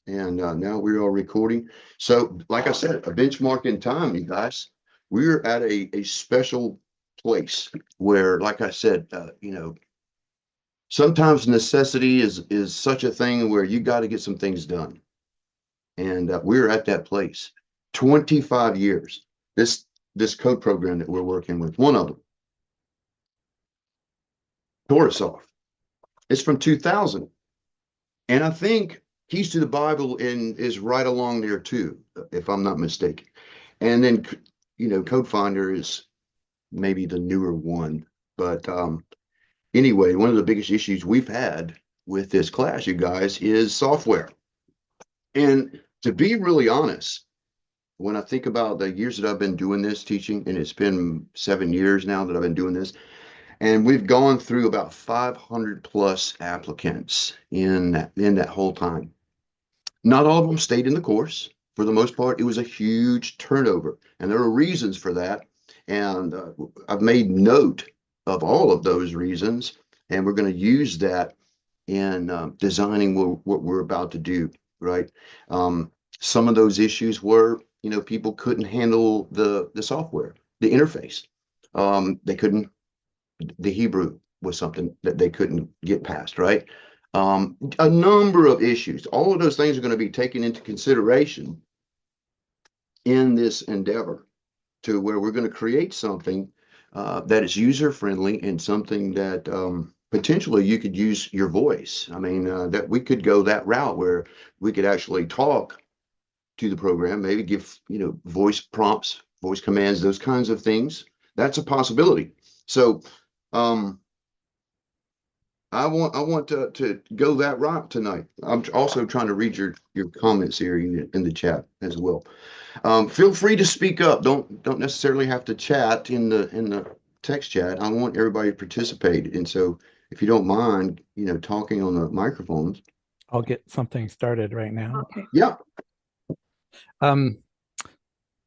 And now we're all recording. So, like I said, a benchmark in time, you guys. We're at a special place where, like I said, sometimes necessity is such a thing where you got to get some things done. And we're at that place. 25 years. This code program that we're working with, one of them, Tortosoft. It's from 2000. And I think Keys to the Bible is right along there too, if I'm not mistaken. And then, Code Finder is maybe the newer one. But anyway, one of the biggest issues we've had with this class, you guys, is software. And to be really honest, when I think about the years that I've been doing this teaching, and it's been 7 years now that I've been doing this, and we've gone through about 500 plus applicants in that whole time. Not all of them stayed in the course. For the most part, it was a huge turnover, and there are reasons for that. And I've made note of all of those reasons, and we're going to use that in designing what we're about to do, right? Some of those issues were, people couldn't handle the software, the interface. They couldn't. The Hebrew was something that they couldn't get past, right? A number of issues. All of those things are going to be taken into consideration in this endeavor to where we're going to create something that is user friendly and something that potentially you could use your voice. I mean, that we could go that route where we could actually talk to the program, maybe give, voice prompts, voice commands, those kinds of things. That's a possibility. So, I want to go that route tonight. I'm also trying to read your comments here in the chat as well. Feel free to speak up. Don't necessarily have to chat in the text chat. I want everybody to participate. And so if you don't mind, talking on the microphones. I'll get something started right now. Okay. Yeah. Um,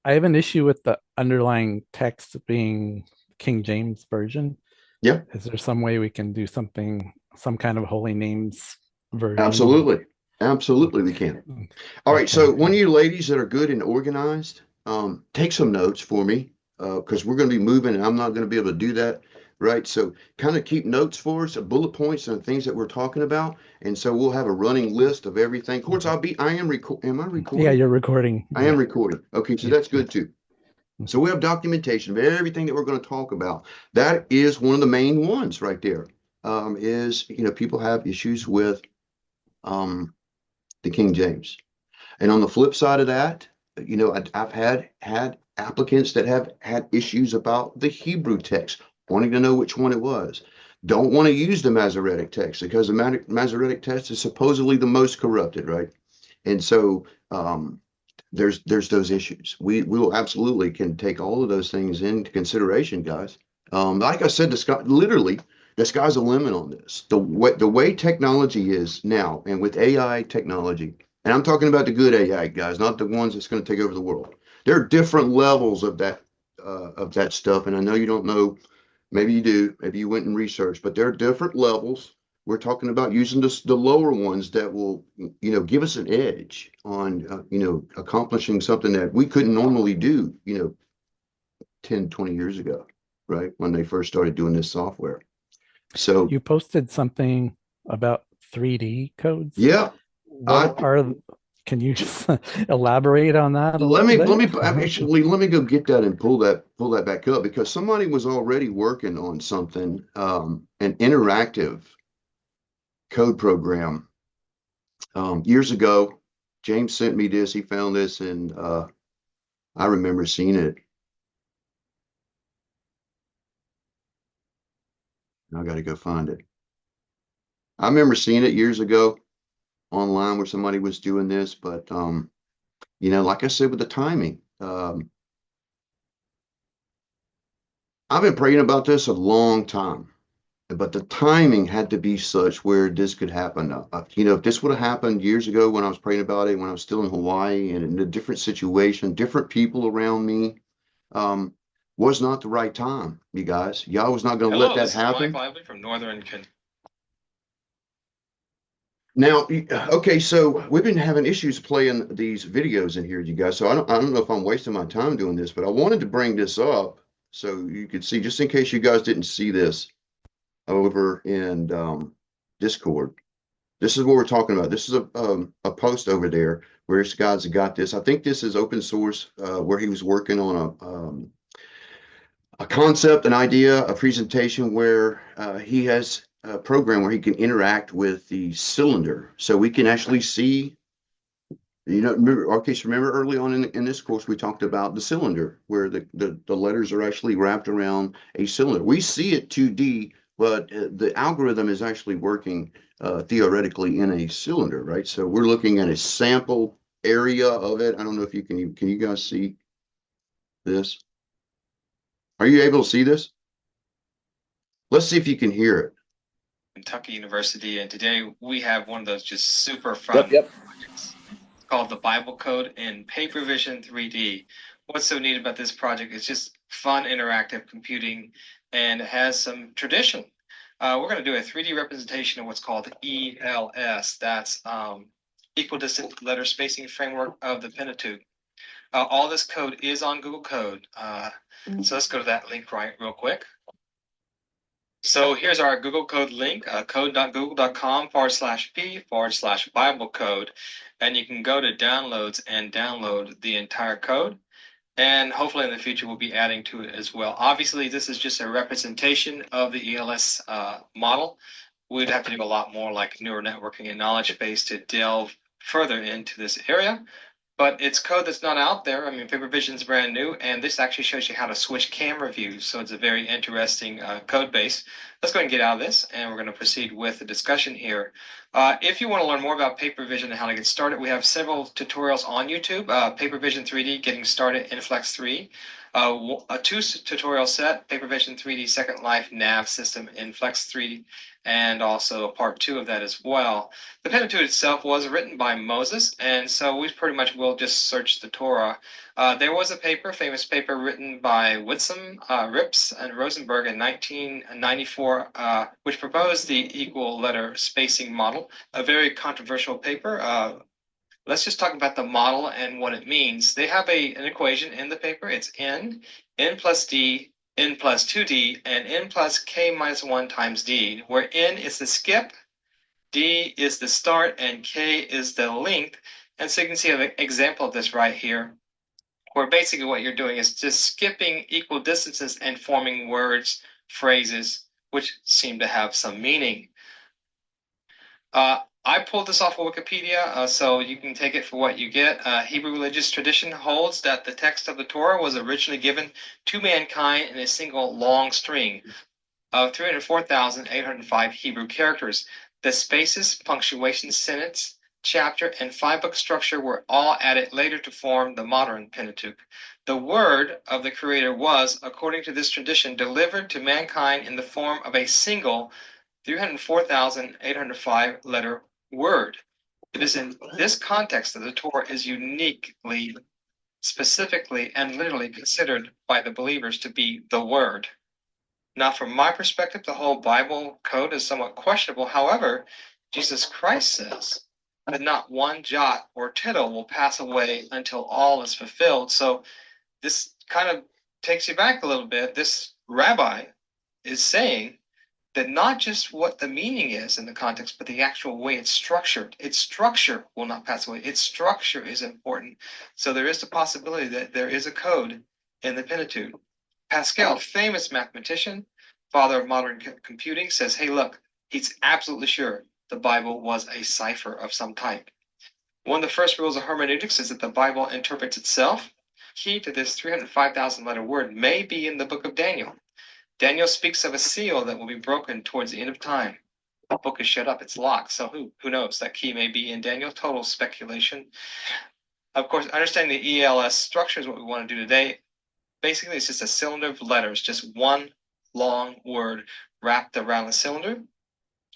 I have an issue with the underlying text being King James version. Yeah. Is there some way we can do something, some kind of holy names version? Absolutely. Absolutely, we can. All right. So one of you ladies that are good and organized, take some notes for me because we're going to be moving and I'm not going to be able to do that. Right. So kind of keep notes for us, bullet points and things that we're talking about. And so we'll have a running list of everything. Of course, I am recording. Am I recording? Yeah, you're recording. I am recording. Okay. So that's good too. So we have documentation of everything that we're going to talk about. That is one of the main ones right there. Is, people have issues with the King James. And on the flip side of that, I've had applicants that have had issues about the Hebrew text, wanting to know which one it was. Don't want to use the Masoretic text because the Masoretic text is supposedly the most corrupted, right? And so there's those issues. We will absolutely can take all of those things into consideration, guys. Like I said, literally the sky's the limit on this. The way technology is now, and with AI technology, and I'm talking about the good AI guys, not the ones that's going to take over the world. There are different levels of that stuff, and I know you don't know. Maybe you do. Maybe you went and researched, but there are different levels. We're talking about using the lower ones that will, give us an edge on, accomplishing something that we couldn't normally do, 10, 20 years ago, right? When they first started doing this software. So You posted something about 3D codes. yeah, Can you just elaborate on that a let me little bit? let me go get that and pull that back up because somebody was already working on something, an interactive code program years ago. James sent me this. He found this, and I remember seeing it. I got to go find it. I remember seeing it years ago online where somebody was doing this, but like I said, with the timing, I've been praying about this a long time, but the timing had to be such where this could happen. If this would have happened years ago when I was praying about it, when I was still in Hawaii and in a different situation, different people around me, was not the right time, you guys. Y'all was not going to let that happen. Mike Lively from Northern Now, okay, so we've been having issues playing these videos in here, you guys. So I don't know if I'm wasting my time doing this, but I wanted to bring this up so you could see, just in case you guys didn't see this over in Discord. This is what we're talking about. This is a post over there where this guy's got this. I think this is open source, where he was working on a concept, an idea, a presentation where he has a program where he can interact with the cylinder. So we can actually see, remember, okay, so remember early on in this course, we talked about the cylinder where the letters are actually wrapped around a cylinder. We see it 2D, but the algorithm is actually working theoretically in a cylinder, right? So we're looking at a sample area of it. I don't know if can you guys see this? Are you able to see this? Let's see if you can hear it. Kentucky University, and today we have one of those just super fun Yep. projects called the Bible Code in Paper Vision 3D. What's so neat about this project is just fun interactive computing and it has some tradition. We're going to do a 3D representation of what's called ELS. That's equidistant letter spacing framework of the Pentateuch. All this code is on Google Code. So let's go to that link right real quick. So here's our Google Code link, code.google.com/p/Bible code. And you can go to downloads and download the entire code. And hopefully in the future, we'll be adding to it as well. Obviously, this is just a representation of the ELS model. We'd have to do a lot more like neural networking and knowledge base to delve further into this area. But it's code that's not out there. I mean, Paper Vision is brand new, and this actually shows you how to switch camera views. So it's a very interesting code base. Let's go ahead and get out of this, and we're going to proceed with the discussion here. If you want to learn more about Paper Vision and how to get started, we have several tutorials on YouTube. Paper Vision 3D, Getting Started in Flex 3. A tutorial set, Paper Vision 3D Second Life Nav System in Flex 3, and also a part 2 of that as well. The Pentateuch itself was written by Moses, and so we pretty much will just search the Torah. There was a paper, famous paper written by Whitson, Rips, and Rosenberg in 1994, which proposed the equal letter spacing model, a very controversial paper. Let's just talk about the model and what it means. They have an equation in the paper. It's n plus d, n plus 2d, and n plus k minus 1 times d, where n is the skip, d is the start, and k is the length. And so you can see an example of this right here, where basically what you're doing is just skipping equal distances and forming words, phrases, which seem to have some meaning. I pulled this off of Wikipedia, so you can take it for what you get. Hebrew religious tradition holds that the text of the Torah was originally given to mankind in a single long string of 304,805 Hebrew characters. The spaces, punctuation, sentence, chapter, and 5-book structure were all added later to form the modern Pentateuch. The word of the Creator was, according to this tradition, delivered to mankind in the form of a single 304,805 letter word. It is in this context that the Torah is uniquely, specifically, and literally considered by the believers to be the Word. Now, from my perspective, the whole Bible code is somewhat questionable. However, Jesus Christ says that not one jot or tittle will pass away until all is fulfilled. So this kind of takes you back a little bit. This rabbi is saying that not just what the meaning is in the context, but the actual way it's structured. Its structure will not pass away. Its structure is important. So there is the possibility that there is a code in the Pentateuch. Pascal, famous mathematician, father of modern computing, says, hey, look, he's absolutely sure the Bible was a cipher of some type. One of the first rules of hermeneutics is that the Bible interprets itself. Key to this 305,000 letter word may be in the book of Daniel. Daniel speaks of a seal that will be broken towards the end of time. The book is shut up, it's locked. So who knows? That key may be in Daniel. Total speculation. Of course, understanding the ELS structure is what we want to do today. Basically, it's just a cylinder of letters, just one long word wrapped around the cylinder.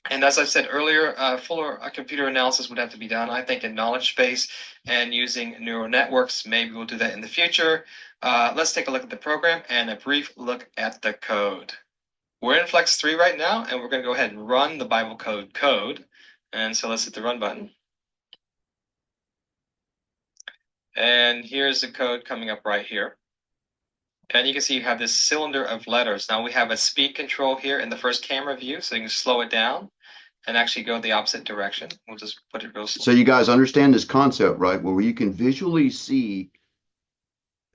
And as I said earlier, fuller computer analysis would have to be done, I think, in knowledge space and using neural networks. Maybe we'll do that in the future. Let's take a look at the program and a brief look at the code. We're in Flex 3 right now, and we're going to go ahead and run the Bible code. And so let's hit the run button. And here's the code coming up right here. And you can see you have this cylinder of letters. Now we have a speed control here in the first camera view, so you can slow it down and actually go the opposite direction. We'll just put it real slow. So you guys understand this concept, right? Where you can visually see,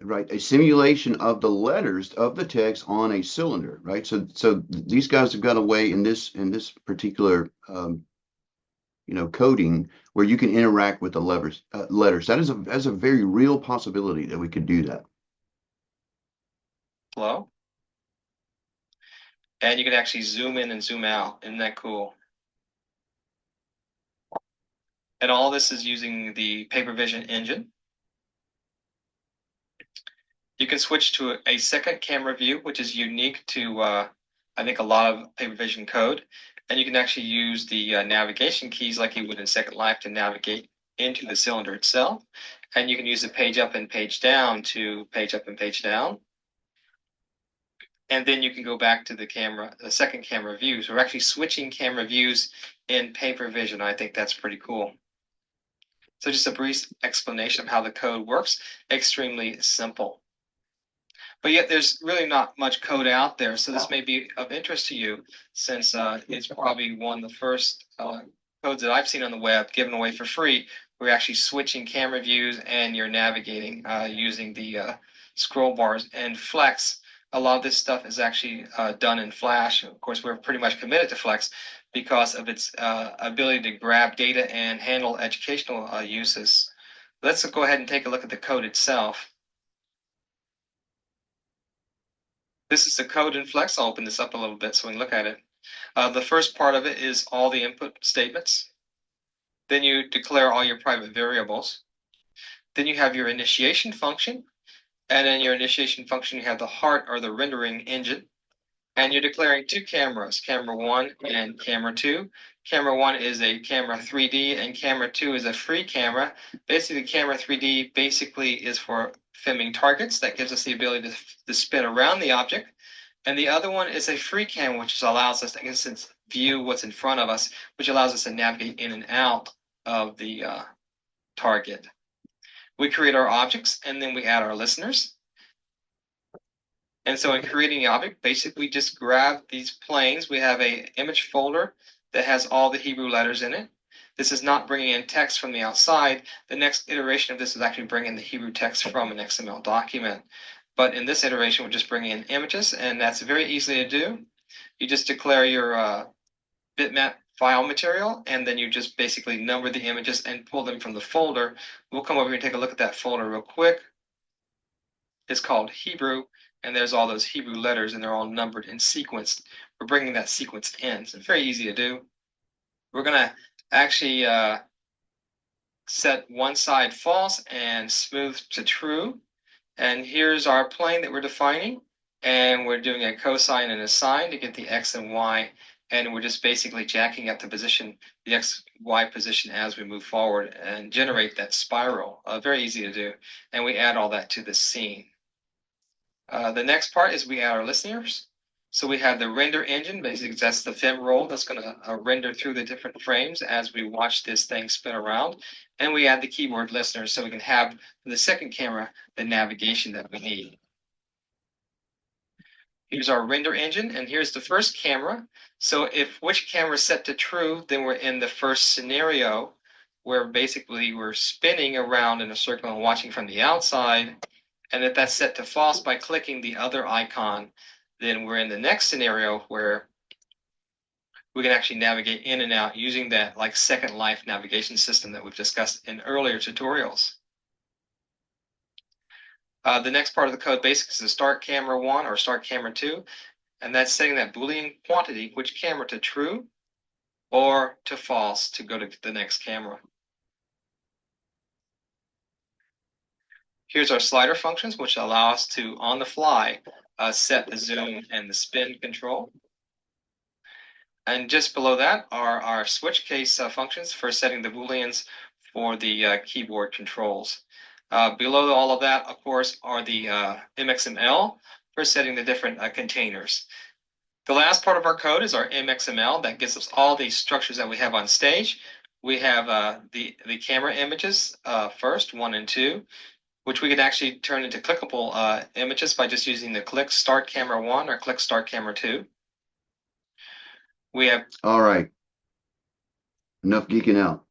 right, a simulation of the letters of the text on a cylinder, right? So these guys have got a way in this particular coding where you can interact with the letters. That's a very real possibility that we could do that. Slow. And you can actually zoom in and zoom out. Isn't that cool? And all this is using the Paper Vision engine. You can switch to a second camera view, which is unique to, I think, a lot of Paper Vision code. And you can actually use the navigation keys like you would in Second Life to navigate into the cylinder itself. And you can use the page up and page down to page up and page down. And then you can go back to the second camera view. So we're actually switching camera views in Paper Vision. I think that's pretty cool. So just a brief explanation of how the code works. Extremely simple. But yet there's really not much code out there. So this may be of interest to you since it's probably one of the first codes that I've seen on the web given away for free. We're actually switching camera views and you're navigating using the scroll bars and Flex. A lot of this stuff is actually done in Flash. Of course, we're pretty much committed to Flex because of its ability to grab data and handle educational uses. Let's go ahead and take a look at the code itself. This is the code in Flex. I'll open this up a little bit so we can look at it. The first part of it is all the input statements. Then you declare all your private variables. Then you have your initiation function. And in your initiation function, you have the heart or the rendering engine. And you're declaring two cameras, camera 1 and camera 2. Camera 1 is a camera 3D and camera 2 is a free camera. Basically, camera 3D basically is for filming targets. That gives us the ability to spin around the object. And the other one is a free camera, which allows us to, in instance, view what's in front of us, which allows us to navigate in and out of the target. We create our objects and then we add our listeners. And so in creating the object, basically we just grab these planes. We have an image folder that has all the Hebrew letters in it. This is not bringing in text from the outside. The next iteration of this is actually bringing the Hebrew text from an XML document. But in this iteration, we're just bringing in images, and that's very easy to do. You just declare your bitmap file material, and then you just basically number the images and pull them from the folder. We'll come over here and take a look at that folder real quick. It's called Hebrew, and there's all those Hebrew letters, and they're all numbered and sequenced. We're bringing that sequence in. So it's very easy to do. We're going to actually set one side false and smooth to true. And here's our plane that we're defining. And we're doing a cosine and a sine to get the x and y. And we're just basically jacking up the position, the x, y position as we move forward and generate that spiral. Very easy to do. And we add all that to the scene. The next part is we add our listeners. So we have the render engine, basically that's the film roll that's going to render through the different frames as we watch this thing spin around. And we add the keyboard listeners so we can have the second camera the navigation that we need. Here's our render engine, and here's the first camera. So if which camera is set to true, then we're in the first scenario where basically we're spinning around in a circle and watching from the outside. And if that's set to false by clicking the other icon, then we're in the next scenario where we can actually navigate in and out using that like Second Life navigation system that we've discussed in earlier tutorials. The next part of the code basics is the start camera 1 or start camera 2, and that's setting that Boolean quantity, which camera to true or to false to go to the next camera. Here's our slider functions, which allow us to, on the fly, set the zoom and the spin control. And just below that are our switch case functions for setting the Booleans for the keyboard controls. Below all of that, of course, are the MXML for setting the different containers. The last part of our code is our MXML that gives us all the structures that we have on stage. We have the camera images first, 1 and 2, which we can actually turn into clickable images by just using the click start camera 1 or click start camera 2. We have All right. Enough geeking out.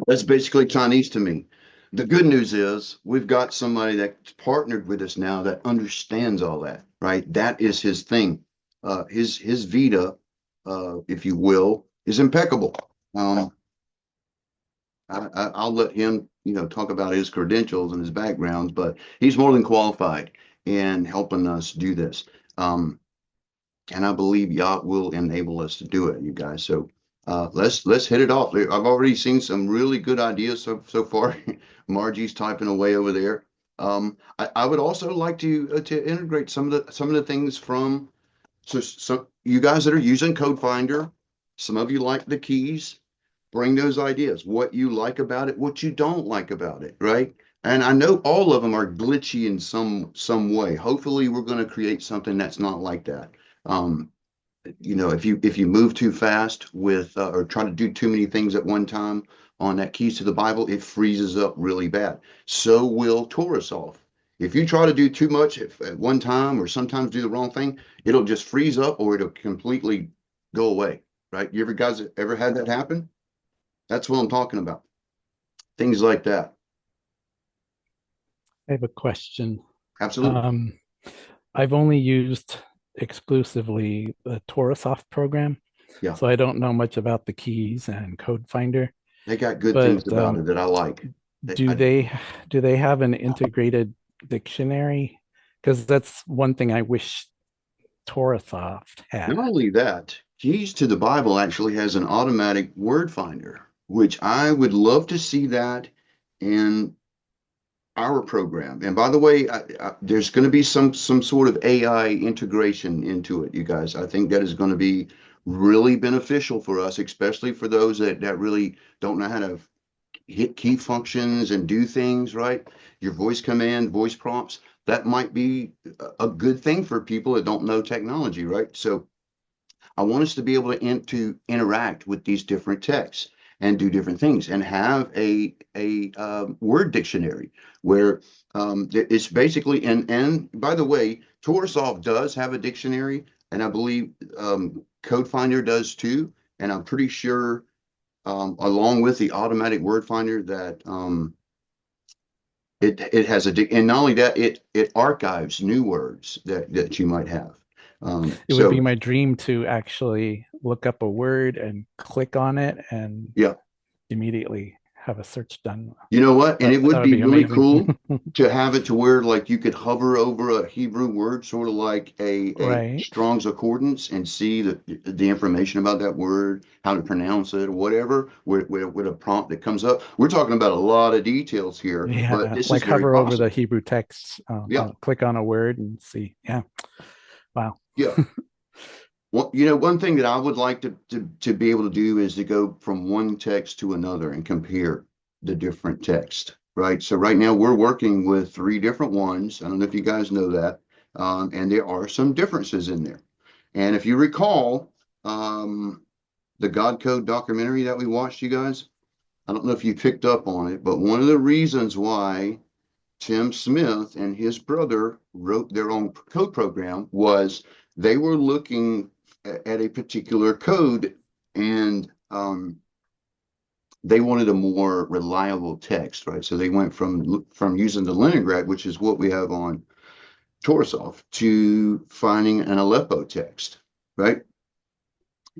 That's basically Chinese to me. The good news is we've got somebody that's partnered with us now that understands all that, right? That is his thing. His Vita, if you will, is impeccable. I'll let him, talk about his credentials and his backgrounds, but he's more than qualified in helping us do this. And I believe Yacht will enable us to do it, you guys. So let's hit it off. I've already seen some really good ideas so far. Margie's typing away over there. I would also like to integrate some of the things from so you guys that are using Code Finder, some of you like the keys. Bring those ideas, what you like about it, what you don't like about it, right? And I know all of them are glitchy in some way. Hopefully, we're going to create something that's not like that. Um, if you move too fast with or try to do too many things at one time on that keys to the Bible, it freezes up really bad. So will TorahSolve. If you try to do too much at one time or sometimes do the wrong thing, it'll just freeze up or it'll completely go away, right? You guys ever had that happen? That's what I'm talking about. Things like that. I have a question. Absolutely. I've only used exclusively the TorahSoft program, Yeah. so I don't know much about the keys and Code Finder. They got good things But about it that I like. do they have an integrated dictionary? Because that's one thing I wish TorahSoft had. Not only that, Keys to the Bible actually has an automatic word finder, which I would love to see that in our program. And by the way, there's going to be some sort of AI integration into it, you guys. I think that is going to be really beneficial for us, especially for those that really don't know how to hit key functions and do things, right? Your voice command, voice prompts, that might be a good thing for people that don't know technology, right? So I want us to be able to interact with these different texts and do different things and have a word dictionary where it's basically and by the way, TorahSolve does have a dictionary, and I believe Code Finder does too. And I'm pretty sure along with the automatic word finder that it has and not only that, it archives new words that you might have. It would be my dream to actually look up a word and click on it and yeah, immediately have a search done. you know what? And it would be really amazing. cool to have it to where like you could hover over a Hebrew word, sort of like a Right. Strong's Concordance, and see the information about that word, how to pronounce it, or whatever, with a prompt that comes up. We're talking about a lot of details here, but Yeah, this like is very hover over the possible. Hebrew text, Yeah, click on a word and see. Yeah. Wow. yeah. Well, one thing that I would like to be able to do is to go from one text to another and compare the different text, right? So right now we're working with 3 different ones. I don't know if you guys know that, and there are some differences in there. And if you recall, the God Code documentary that we watched, you guys, I don't know if you picked up on it, but one of the reasons why Tim Smith and his brother wrote their own code program was they were looking at a particular code, and they wanted a more reliable text, right? So they went from using the Leningrad, which is what we have on TorahSoft, to finding an Aleppo text, right?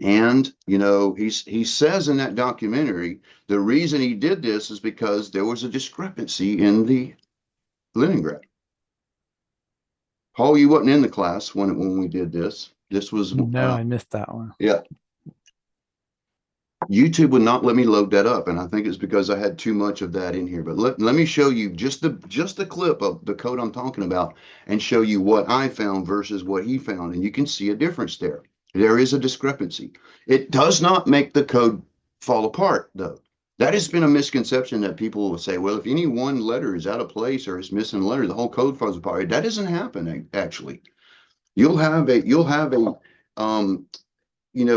And he says in that documentary the reason he did this is because there was a discrepancy in the Leningrad. Paul, you wasn't in the class when we did this. This was No, I missed that one. yeah. YouTube would not let me load that up, and I think it's because I had too much of that in here. But let me show you just the clip of the code I'm talking about and show you what I found versus what he found, and you can see a difference there. There is a discrepancy. It does not make the code fall apart, though. That has been a misconception that people will say, well, if any one letter is out of place or is missing a letter, the whole code falls apart. That doesn't happen, actually. You'll have a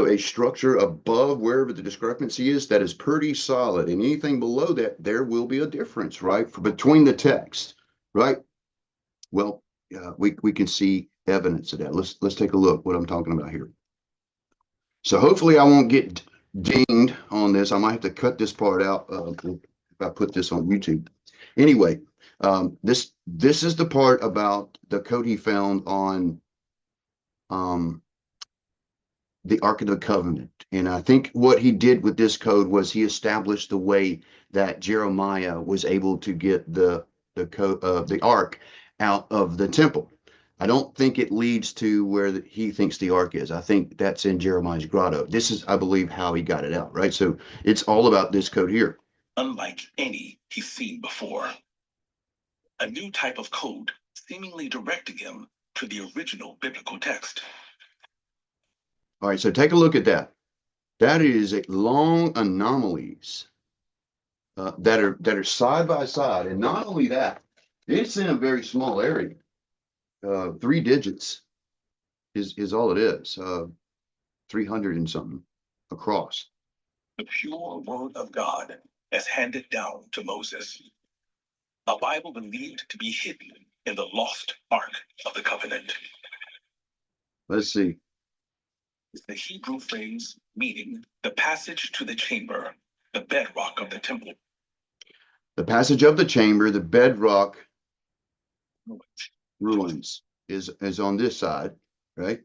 a structure above wherever the discrepancy is that is pretty solid, and anything below that, there will be a difference, right, between the text, right? Well, we can see evidence of that. Let's take a look what I'm talking about here. So hopefully I won't get dinged on this. I might have to cut this part out if I put this on YouTube. Anyway, this is the part about the code he found on the Ark of the Covenant. And I think what he did with this code was he established the way that Jeremiah was able to get the Ark out of the temple. I don't think it leads to where he thinks the Ark is. I think that's in Jeremiah's grotto. This is, I believe, how he got it out, right? So it's all about this code here. Unlike any he's seen before. A new type of code seemingly directing him to the original biblical text. All right, so take a look at that. That is long anomalies that are side by side, and not only that, it's in a very small area. 3 digits is all it is. 300 and something across. The pure word of God as handed down to Moses. A Bible believed to be hidden in the lost Ark of the Covenant. Let's see. It's the Hebrew phrase meaning the passage to the chamber, the bedrock of the temple. The passage of the chamber, the bedrock ruins is on this side, right?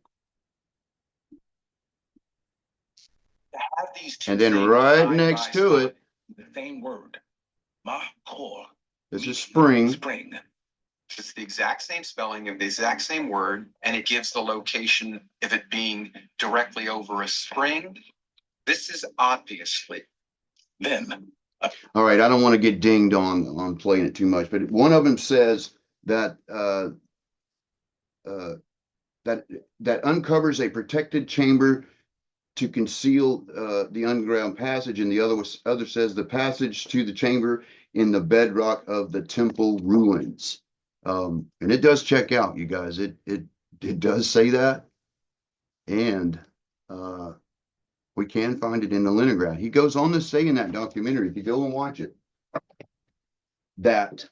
To have these two and then things right side next by to side, it, the same word, ma-kor. this is spring. Spring. It's the exact same spelling of the exact same word, and it gives the location of it being directly over a spring. This is obviously. Then, All right, I don't want to get dinged on playing it too much, but one of them says that that uncovers a protected chamber to conceal the underground passage, and the other says the passage to the chamber in the bedrock of the temple ruins. And it does check out, you guys. It does say that, and we can find it in the Leningrad. He goes on to say in that documentary, if you go and watch it, that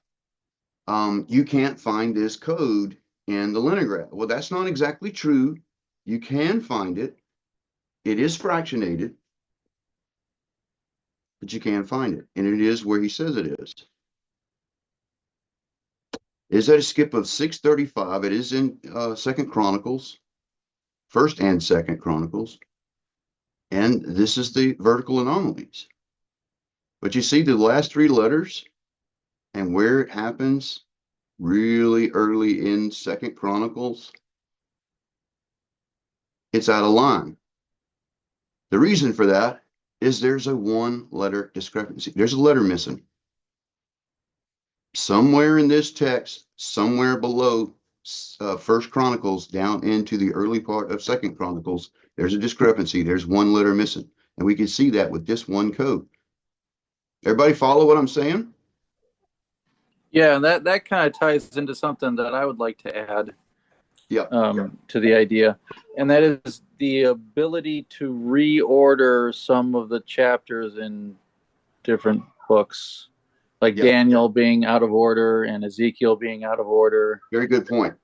you can't find this code in the Leningrad. Well, that's not exactly true. You can find it. It is fractionated, but you can find it, and it is where he says it is. Is at a skip of 635. It is in Second Chronicles, First and Second Chronicles, and this is the vertical anomalies. But you see the last 3 letters and where it happens really early in Second Chronicles, it's out of line. The reason for that is there's a 1-letter discrepancy. There's a letter missing. Somewhere in this text, somewhere below First Chronicles down into the early part of Second Chronicles, there's a discrepancy. There's 1 letter missing. And we can see that with this one code. Everybody follow what I'm saying? Yeah, and that kind of ties into something that I would like to add to the idea. And that is the ability to reorder some of the chapters in different books, like Daniel being out of order and Ezekiel being out of order. Very good point.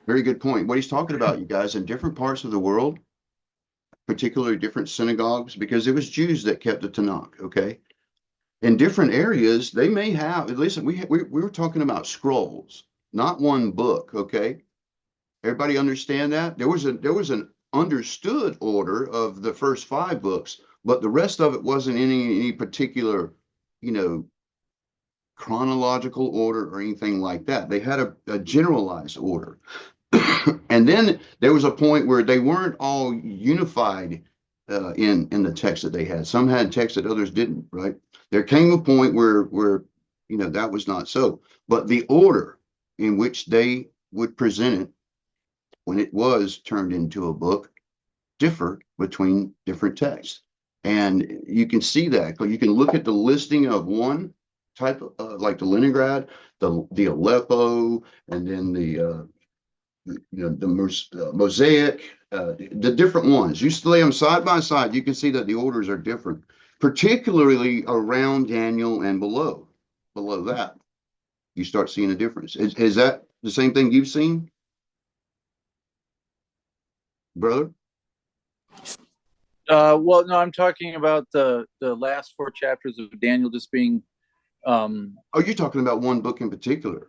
Very good point. What he's talking about, you guys, in different parts of the world, particularly different synagogues, because it was Jews that kept the Tanakh, okay? In different areas, they may have, listen, we were talking about scrolls, not one book, okay? Everybody understand that? There was an understood order of the first 5 books, but the rest of it wasn't in any particular, chronological order or anything like that. They had a generalized order. And then there was a point where they weren't all unified in the text that they had. Some had text that others didn't, right? There came a point where that was not so. But the order in which they would present it when it was turned into a book differ between different texts. And you can see that. You can look at the listing of one type of, like the Leningrad, the Aleppo, and then the the mosaic, the different ones. You lay them side by side, you can see that the orders are different, particularly around Daniel and below. Below that, you start seeing a difference. Is that the same thing you've seen, brother? Well, no, I'm talking about the last 4 chapters of Daniel just being. Oh, you're talking about one book in particular.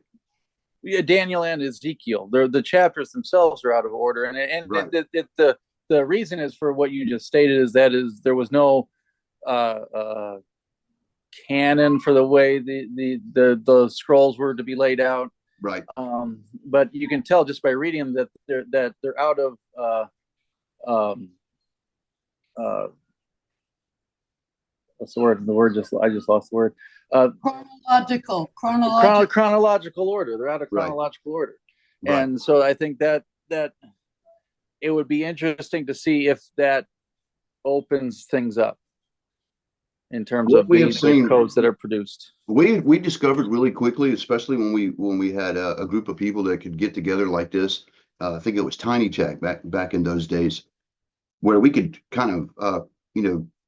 Yeah, Daniel and Ezekiel. The chapters themselves are out of order, and Right. The reason is for what you just stated is there was no canon for the way the scrolls were to be laid out. Right. But you can tell just by reading them that they're out of what's the word? I just lost the word. Chronological order. They're out of chronological order. Right. And so I think that it would be interesting to see if that opens things up in terms of the codes that are produced. We discovered really quickly, especially when we had a group of people that could get together like this. I think it was Tiny Chat back in those days, where we could kind of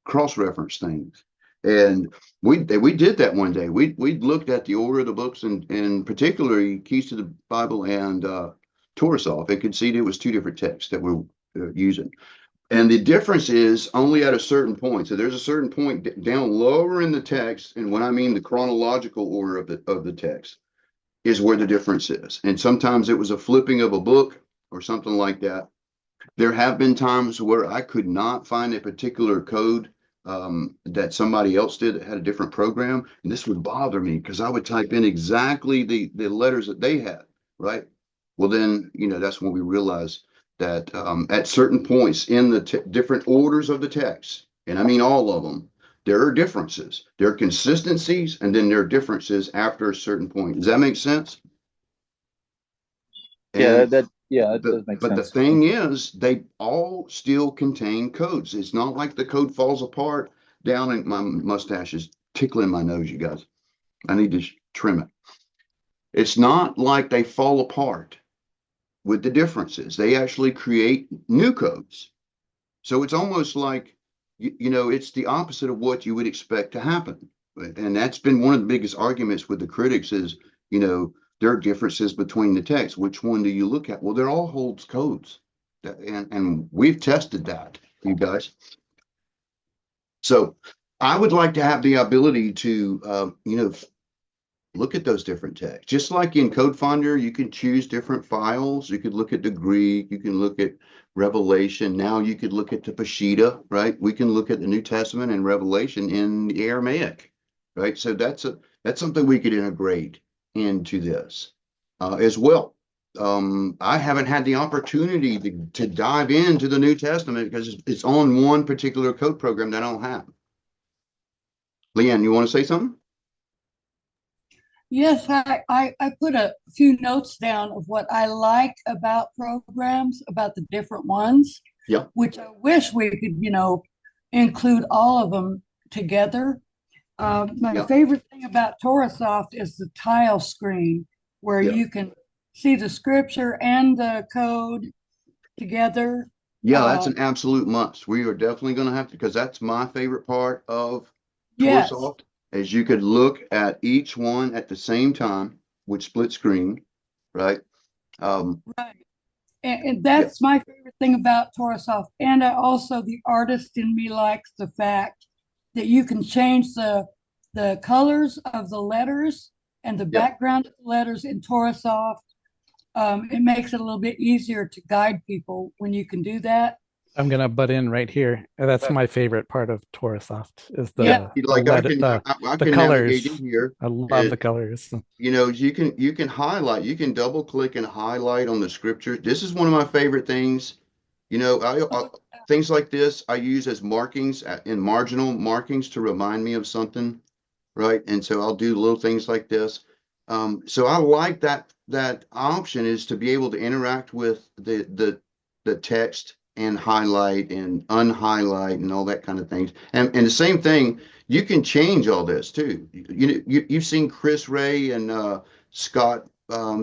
cross-reference things. And we did that one day. We looked at the order of the books, and particularly Keys to the Bible and Torah, and could see there was 2 different texts that we're using. And the difference is only at a certain point. So there's a certain point down lower in the text, and when I mean the chronological order of the text is where the difference is. And sometimes it was a flipping of a book or something like that. There have been times where I could not find a particular code that somebody else did that had a different program, and this would bother me because I would type in exactly the letters that they had, right? Well, then, that's when we realized that at certain points in the different orders of the text, and I mean all of them, there are differences. There are consistencies, and then there are differences after a certain point. Does that make sense? Yeah, that does make sense. But the thing is, they all still contain codes. It's not like the code falls apart down, and my mustache is tickling my nose, you guys. I need to trim it. It's not like they fall apart with the differences. They actually create new codes. So it's almost like, it's the opposite of what you would expect to happen. And that's been one of the biggest arguments with the critics is, there are differences between the texts. Which one do you look at? Well, they're all holds codes. And we've tested that, you guys. So I would like to have the ability to, look at those different texts. Just like in Code Finder, you can choose different files. You could look at the Greek. You can look at Revelation. Now you could look at the Peshitta, right? We can look at the New Testament and Revelation in the Aramaic, right? So that's something we could integrate into this as well. I haven't had the opportunity to dive into the New Testament because it's on one particular code program that I don't have. Leanne, you want to say something? Yes, I put a few notes down of what I like about programs, about the different ones. Yeah. Which I wish we could, include all of them together. My favorite thing about TorahSoft is the tile screen where you can see the scripture and the code together. Yeah, that's an absolute must. We are definitely going to have to, because that's my favorite part of TorahSoft. As you could look at each one at the same time with split screen, right? Right. And that's my favorite thing about TorahSoft. And also the artist in me likes the fact that you can change the colors of the letters and the background of the letters in TorahSoft. It makes it a little bit easier to guide people when you can do that. I'm gonna butt in right here. That's my favorite part of TorahSoft is the the colors. Here. I love the colors. You can highlight. You can double click and highlight on the scripture. This is one of my favorite things. Things like this I use as markings in marginal markings to remind me of something, right? And so I'll do little things like this. So I like that option is to be able to interact with the text and highlight and unhighlight and all that kind of things. And the same thing, you can change all this too. You've seen Chris Ray and Scott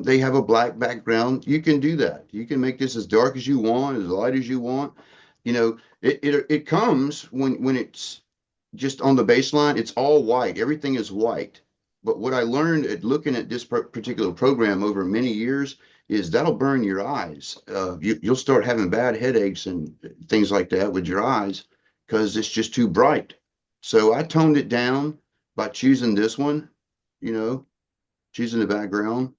they have a black background. You can do that. You can make this as dark as you want, as light as you want. You know, it comes when it's just on the baseline, it's all white. Everything is white. But what I learned at looking at this particular program over many years is that'll burn your eyes. You'll start having bad headaches and things like that with your eyes because it's just too bright. So I toned it down by choosing this one, you know, choosing the background.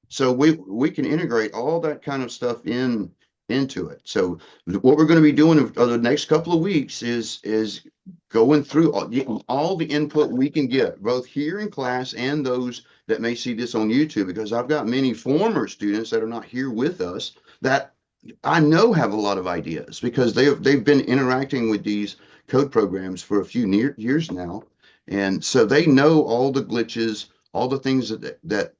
So we can integrate all that kind of stuff into it. So what we're going to be doing over the next couple of weeks is going through all the input we can get, both here in class and those that may see this on YouTube, because I've got many former students that are not here with us that I know have a lot of ideas because they've been interacting with these code programs for a few years now, and so they know all the glitches, all the things that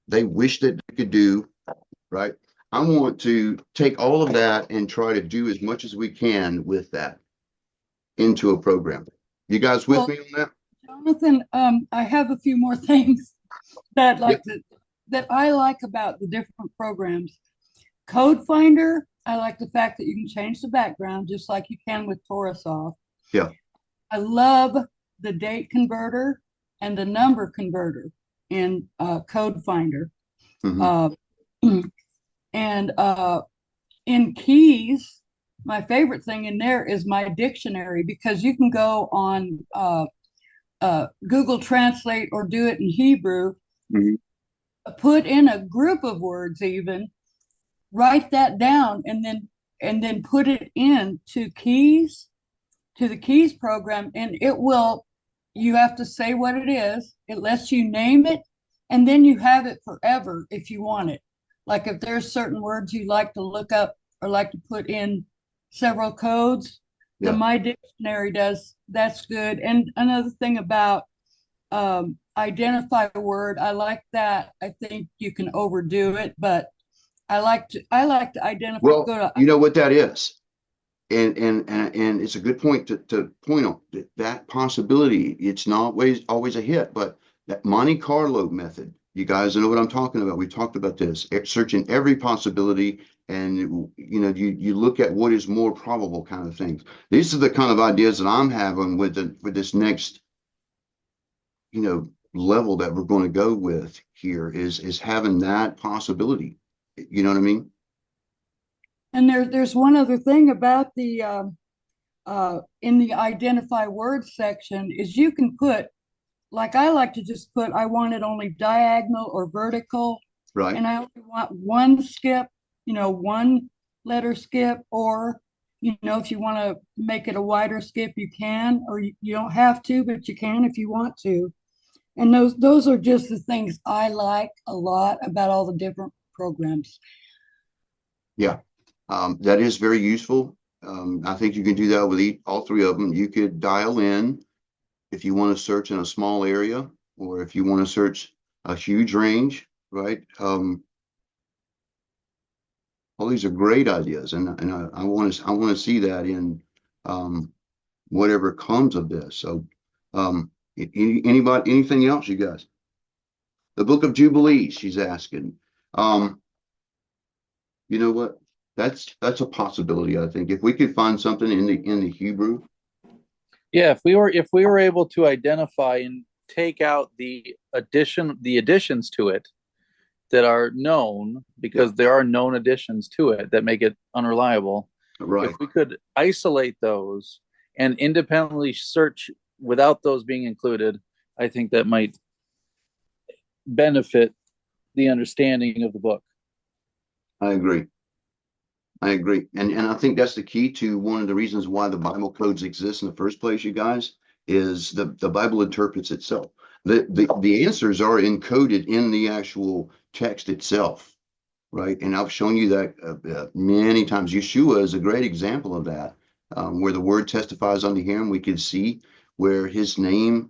they wish that they could do, right? I want to take all of that and try to do as much as we can with that into a program. You guys with me on that? Jonathan, I have a few more things that that I like about the different programs. Code Finder, I like the fact that you can change the background just like you can with TorahSoft. Yeah. I love the date converter and the number converter in Code Finder. Mm-hmm. And in keys, my favorite thing in there is my dictionary, because you can go on Google Translate or do it in Hebrew, mm-hmm. Put in a group of words, even write that down, and then put it in to the keys program, and it will. You have to say what it is. It lets you name it, and then you have it forever if you want it. Like if there's certain words you like to look up or like to put in several codes, the My Dictionary does. That's good. And another thing about identify a word, I like that. I think you can overdo it, but I like to identify. Well, you know what that is, and it's a good point to point on that possibility. It's not always a hit, but that Monte Carlo method. You guys know what I'm talking about. We talked about this, searching every possibility, and you know, you look at what is more probable kind of things. These are the kind of ideas that I'm having with this next, you know, level that we're going to go with here is having that possibility. You know what I mean? And there's one other thing about the in the identify words section is you can put, like I like to just put, I want it only diagonal or vertical. Right. And I only want one skip, you know, one letter skip, or, you know, if you want to make it a wider skip, you can, or you don't have to, but you can if you want to. And those are just the things I like a lot about all the different programs. Yeah, that is very useful. I think you can do that with all three of them. You could dial in if you want to search in a small area, or if you want to search a huge range, right? All these are great ideas, and I want to see that in whatever comes of this. So, anything else, you guys? The Book of Jubilees, she's asking. You know what? That's a possibility. I think if we could find something in the Hebrew. Yeah, if we were able to identify and take out the additions to it that are known, because there are known additions to it that make it unreliable. Right. If we could isolate those and independently search without those being included, I think that might benefit the understanding of the book. I agree. And I think that's the key to one of the reasons why the Bible codes exist in the first place, you guys, is the Bible interprets itself. The answers are encoded in the actual text itself, right? And I've shown you that many times. Yeshua is a great example of that, where the word testifies unto him. We can see where his name,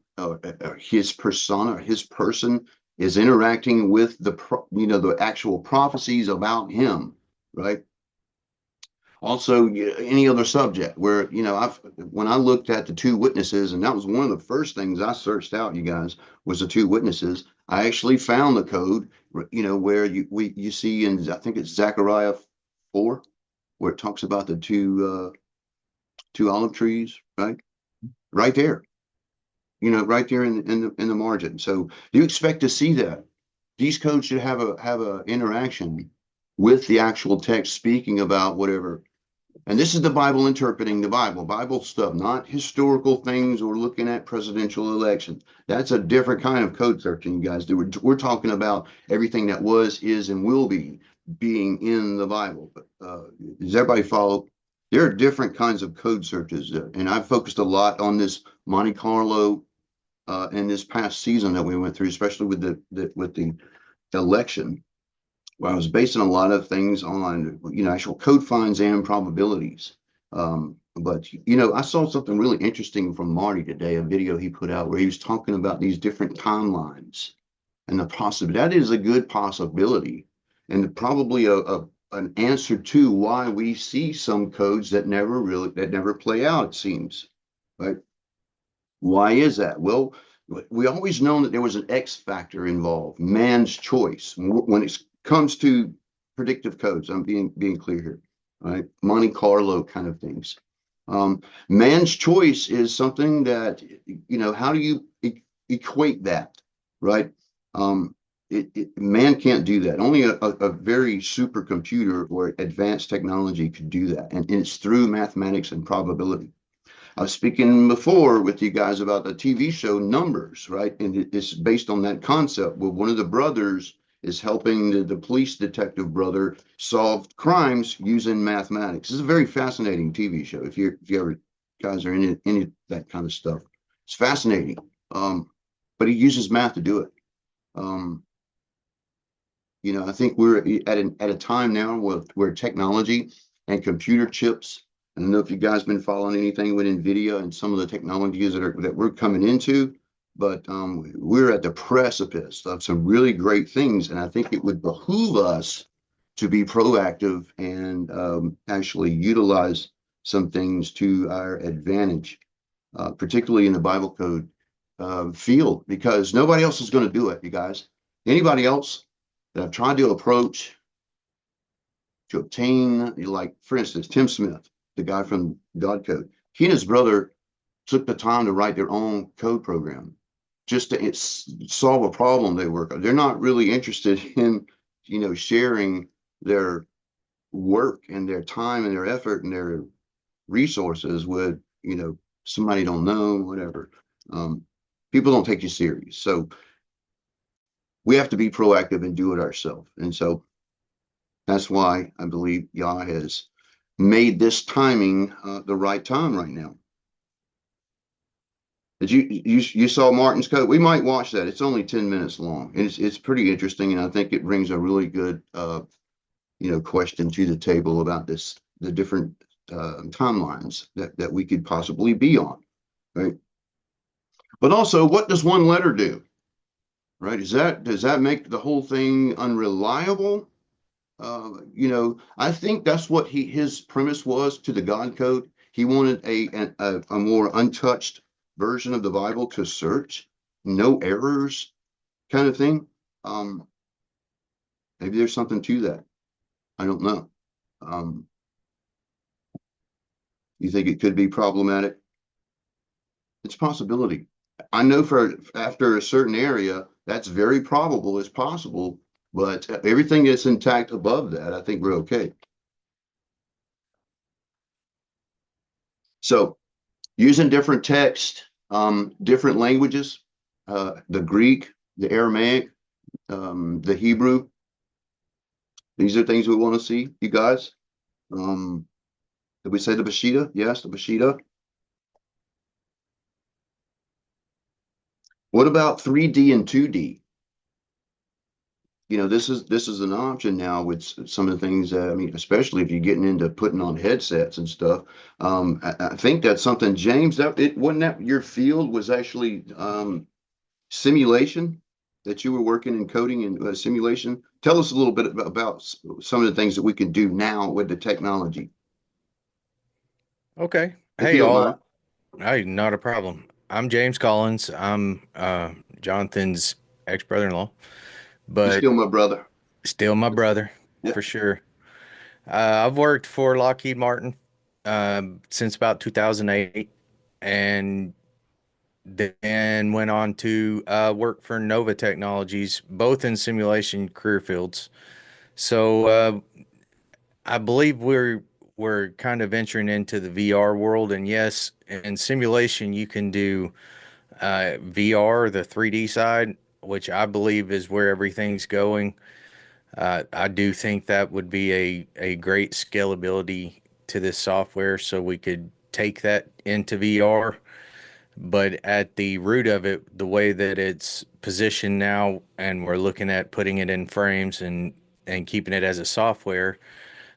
his persona, his person is interacting with the actual prophecies about him, right? Also, any other subject where, when I looked at the two witnesses, and that was one of the first things I searched out, you guys, was the two witnesses. I actually found the code, where you see in, I think it's Zechariah 4, where it talks about the two olive trees, right? Right there, right there in the margin. So do you expect to see that? These codes should have a interaction with the actual text speaking about whatever. And this is the Bible interpreting the Bible stuff, not historical things or looking at presidential elections. That's a different kind of code searching, you guys do. We're talking about everything that was, is, and will be being in the Bible. Does everybody follow? There are different kinds of code searches, and I've focused a lot on this Monte Carlo in this past season that we went through, especially with the election. Well, I was basing a lot of things on, actual code finds and probabilities. But, I saw something really interesting from Marty today, a video he put out where he was talking about these different timelines and the possibility. That is a good possibility and probably an answer to why we see some codes that never play out, it seems, right? Why is that? Well, we always known that there was an X factor involved, man's choice. When it comes to predictive codes, I'm being clear here, right? Monte Carlo kind of things. Man's choice is something that, how do you equate that, right? Man can't do that. Only a very supercomputer or advanced technology could do that. And it's through mathematics and probability. I was speaking before with you guys about the TV show Numbers, right? And it's based on that concept where one of the brothers is helping the police detective brother solve crimes using mathematics. It's a very fascinating TV show. If you ever guys are in any of that kind of stuff, it's fascinating. But he uses math to do it. I think we're at a time now where technology and computer chips. I don't know if you guys been following anything with NVIDIA and some of the technologies that we're coming into, but we're at the precipice of some really great things. And I think it would behoove us to be proactive and actually utilize some things to our advantage, particularly in the Bible code field, because nobody else is going to do it, you guys. Anybody else that I've tried to approach to obtain, like, for instance, Tim Smith, the guy from God Code, he and his brother took the time to write their own code program just to solve a problem they work on. They're not really interested in, sharing their work and their time and their effort and their resources with, somebody don't know, whatever. People don't take you serious. So we have to be proactive and do it ourselves. And so that's why I believe Yah has made this timing the right time right now. Did you saw Martin's code? We might watch that. It's only 10 minutes long, and it's pretty interesting, and I think it brings a really good question to the table about the different timelines that we could possibly be on, right? But also, what does one letter do? Right? Does that make the whole thing unreliable? I think that's what his premise was to the God Code. He wanted a more untouched version of the Bible to search, no errors kind of thing. Maybe there's something to that. I don't know. You think it could be problematic? It's a possibility. I know after a certain area, that's very probable as possible, but everything that's intact above that, I think we're okay. So using different text, different languages, the Greek, the Aramaic, the Hebrew. These are things we want to see, you guys. Did we say the Peshitta? Yes, the Peshitta. What about 3D and 2D? This is an option now with some of the things. Especially if you're getting into putting on headsets and stuff. I think that's something, James. Wasn't that your field was actually simulation, that you were working in coding and simulation. Tell us a little bit about some of the things that we can do now with the technology. Okay. if Hey, you don't all. mind. Hey, not a problem. I'm James Collins. I'm Jonathan's ex-brother-in-law, You're but still my brother. still my brother Yeah. for sure. I've worked for Lockheed Martin since about 2008, and then went on to work for Nova Technologies, both in simulation career fields. So I believe we're kind of venturing into the VR world, and yes, in simulation you can do VR, the 3D side, which I believe is where everything's going. I do think that would be a great scalability to this software, so we could take that into VR. But at the root of it, the way that it's positioned now, and we're looking at putting it in frames and keeping it as a software,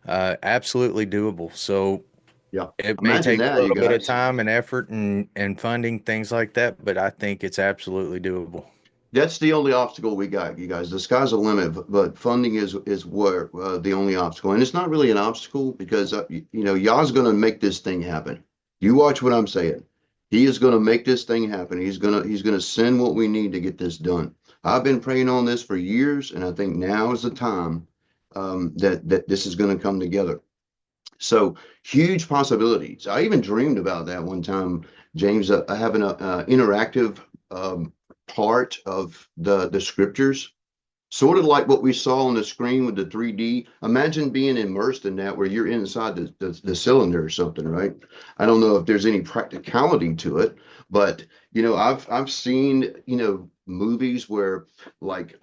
absolutely doable. So Yeah. it may Imagine take a that, you little bit of guys. time and effort and funding, things like that, but I think it's absolutely doable. That's the only obstacle we got, you guys. The sky's the limit, but funding is where the only obstacle, and it's not really an obstacle because Yah's going to make this thing happen. You watch what I'm saying. He is going to make this thing happen. He's gonna send what we need to get this done. I've been praying on this for years, and I think now is the time that this is going to come together. So huge possibilities. I even dreamed about that one time, James, having a interactive part of the scriptures, sort of like what we saw on the screen with the 3D. Imagine being immersed in that, where you're inside the cylinder or something, right? I don't know if there's any practicality to it, but I've seen movies where like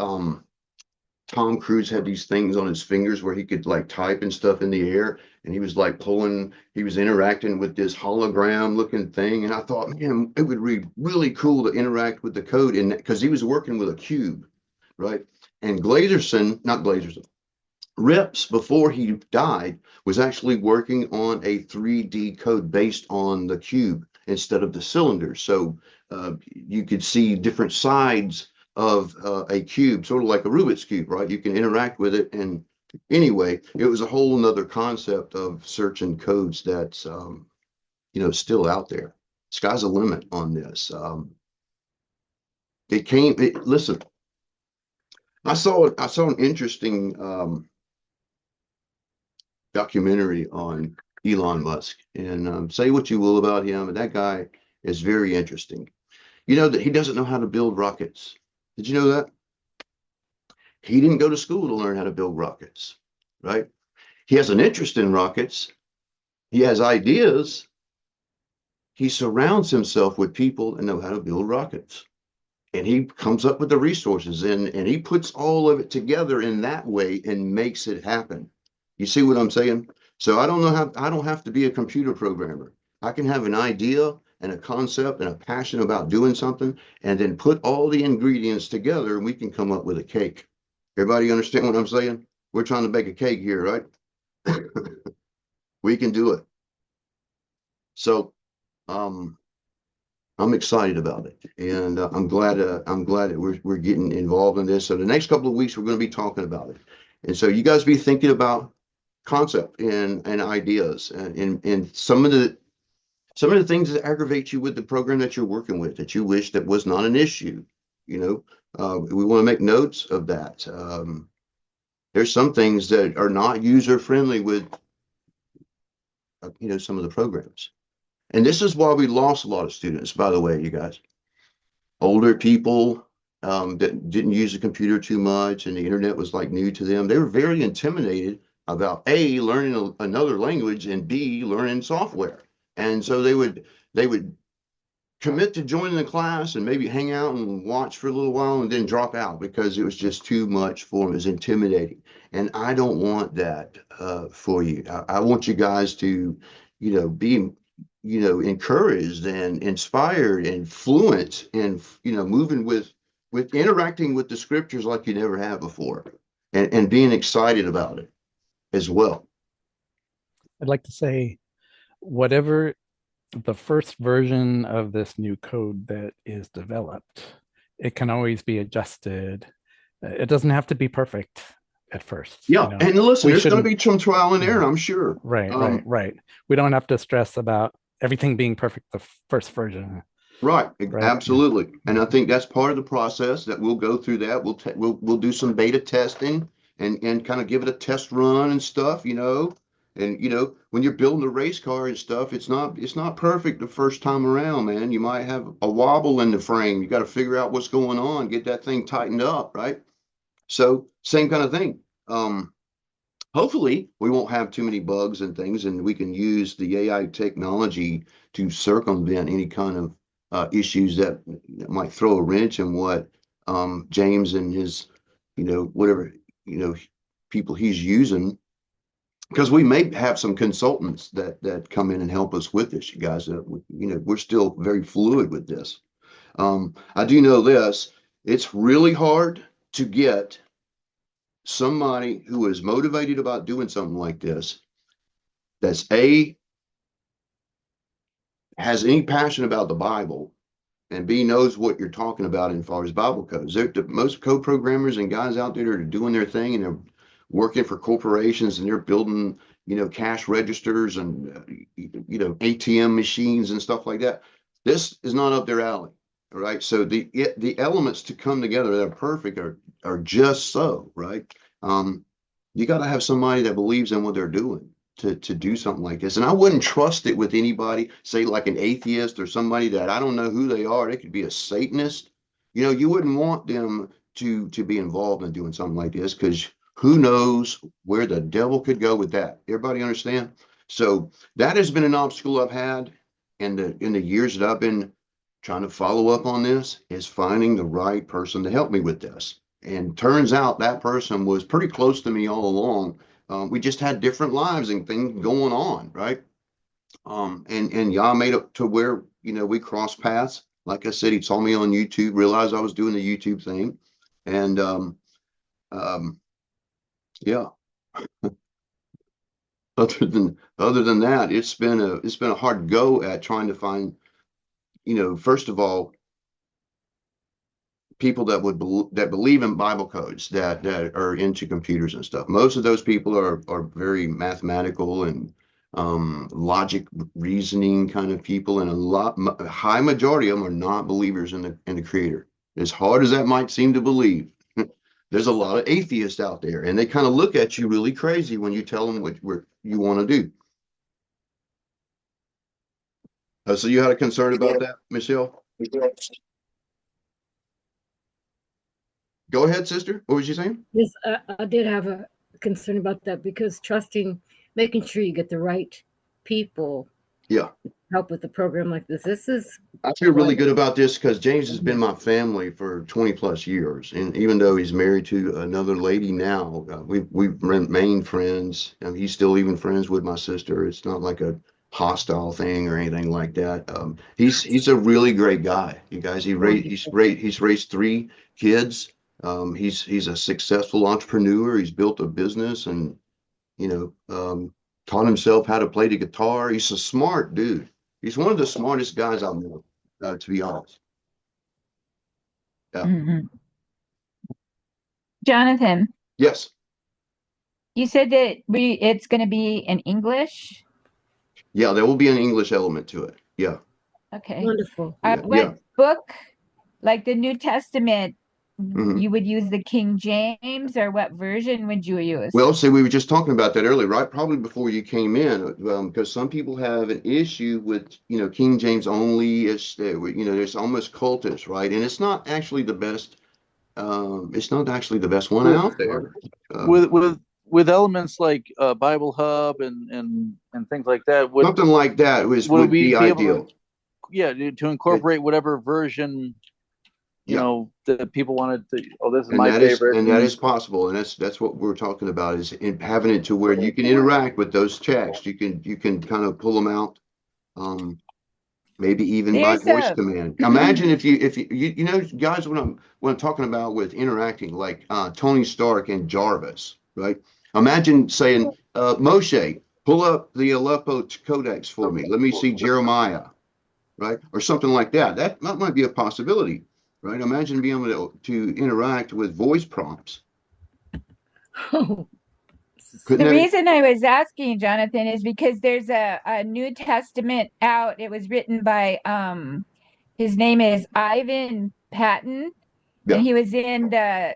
Tom Cruise had these things on his fingers where he could like type and stuff in the air, and he was like he was interacting with this hologram looking thing. And I thought, man, it would be really cool to interact with the code in that, because he was working with a cube, right? And not Glazerson, Rips, before he died, was actually working on a 3D code based on the cube instead of the cylinder. So you could see different sides of a cube, sort of like a Rubik's cube, right? You can interact with it. And anyway, it was a whole nother concept of searching codes that's still out there. Sky's the limit on this. Listen, I saw an interesting documentary on Elon Musk. And say what you will about him, but that guy is very interesting. You know that he doesn't know how to build rockets. Did you know that? He didn't go to school to learn how to build rockets, right? He has an interest in rockets. He has ideas. He surrounds himself with people that know how to build rockets. And he comes up with the resources, and he puts all of it together in that way and makes it happen. You see what I'm saying? So I don't have to be a computer programmer. I can have an idea and a concept and a passion about doing something, and then put all the ingredients together, and we can come up with a cake. Everybody understand what I'm saying? We're trying to bake a cake here, right? We can do it. So um I'm excited about it, and I'm glad that we're getting involved in this. So the next couple of weeks we're going to be talking about it, and so you guys be thinking about concept and ideas, and some of the things that aggravate you with the program that you're working with, that you wish that was not an issue. We want to make notes of that. There's some things that are not user friendly with some of the programs, and this is why we lost a lot of students, by the way, you guys. Older people that didn't use the computer too much, and the internet was like new to them. They were very intimidated about A, learning another language, and B, learning software. And so they would commit to joining the class and maybe hang out and watch for a little while and then drop out because it was just too much for them. It was intimidating. And I don't want that for you. I want you guys to, be, encouraged and inspired and fluent and, moving with interacting with the scriptures like you never have before, and being excited about it as well. I'd like to say, whatever the first version of this new code that is developed, it can always be adjusted. It doesn't have to be perfect. at first. Yeah, and listen, We there's going to shouldn't- be some trial and error, I'm sure. Right. We don't have to stress about everything being perfect the first version. Right, Right. absolutely. And I think that's part of the process that we'll go through that. We'll do some beta testing and kind of give it a test run and stuff, And when you're building a race car and stuff, it's not perfect the first time around, man. You might have a wobble in the frame. You got to figure out what's going on, get that thing tightened up, right? So same kind of thing. Hopefully we won't have too many bugs and things, and we can use the AI technology to circumvent any kind of issues that might throw a wrench in what James and his, whatever, people he's using. Because we may have some consultants that come in and help us with this, you guys. We're still very fluid with this. I do know this. It's really hard to get somebody who is motivated about doing something like this, that's has any passion about the Bible, and B, knows what you're talking about as far as Bible codes. Most code programmers and guys out there are doing their thing, and they're working for corporations, and they're building, cash registers and, ATM machines and stuff like that. This is not up their alley. All right. So the elements to come together that are perfect are just so, right. You got to have somebody that believes in what they're doing to do something like this. And I wouldn't trust it with anybody, say like an atheist or somebody that I don't know who they are. They could be a Satanist. You wouldn't want them to be involved in doing something like this, because who knows where the devil could go with that. Everybody understand? So that has been an obstacle I've had in the years that I've been trying to follow up on this, is finding the right person to help me with this. And turns out that person was pretty close to me all along. We just had different lives and things going on, right? And Yah made it to where, we crossed paths. Like I said, he saw me on YouTube, realized I was doing the YouTube thing. And yeah. Other than that, it's been a hard go at trying to find, first of all, people that believe in Bible codes, that are into computers and stuff. Most of those people are very mathematical and logic reasoning kind of people, and a high majority of them are not believers in the Creator. As hard as that might seem to believe, there's a lot of atheists out there, and they kind of look at you really crazy when you tell them what you want to do. So you had a concern about that, Michelle? Go ahead, sister. What was you saying? Yes, I did have a concern about that, because making sure you get the right people. Yeah. Help with the program like this. I feel really good about this because James has been my family for 20 plus years. And even though he's married to another lady now, we've remained friends, and he's still even friends with my sister. It's not like a hostile thing or anything like that. He's a really great guy, you guys. He's raised 3 kids. He's a successful entrepreneur. He's built a business, and taught himself how to play the guitar. He's a smart dude. He's one of the smartest guys I know, to be honest. Yeah. Mm-hmm. Jonathan. Yes. You said that it's going to be in English. Yeah, there will be an English element to it. Yeah. Okay. Wonderful. What book, like the New Testament, Mm-hmm. you would use the King James, or what version would you use? Well, see, we were just talking about that earlier, right? Probably before you came in, because some people have an issue with, King James only. There's almost cultish, right? And it's not actually the best. It's not actually the best one out there. With elements like Bible Hub and things like that, something like that would be ideal. To incorporate whatever version. That people wanted to. Oh, this is my favorite, and that is possible, and that's what we're talking about, is having it to where you can interact with those texts. You can kind of pull them out, maybe even by voice command. Imagine if you guys, what I'm talking about with interacting, like Tony Stark and Jarvis, right? Imagine saying, Moshe, pull up the Aleppo Codex for me. Let me see Jeremiah, right, or something like that. That might be a possibility. Right. Imagine being able to interact with voice prompts. Oh, Couldn't The that be? reason I was asking, Jonathan, is because there's a New Testament out. It was written by his name is Ivan Patton, and Yeah. he was in I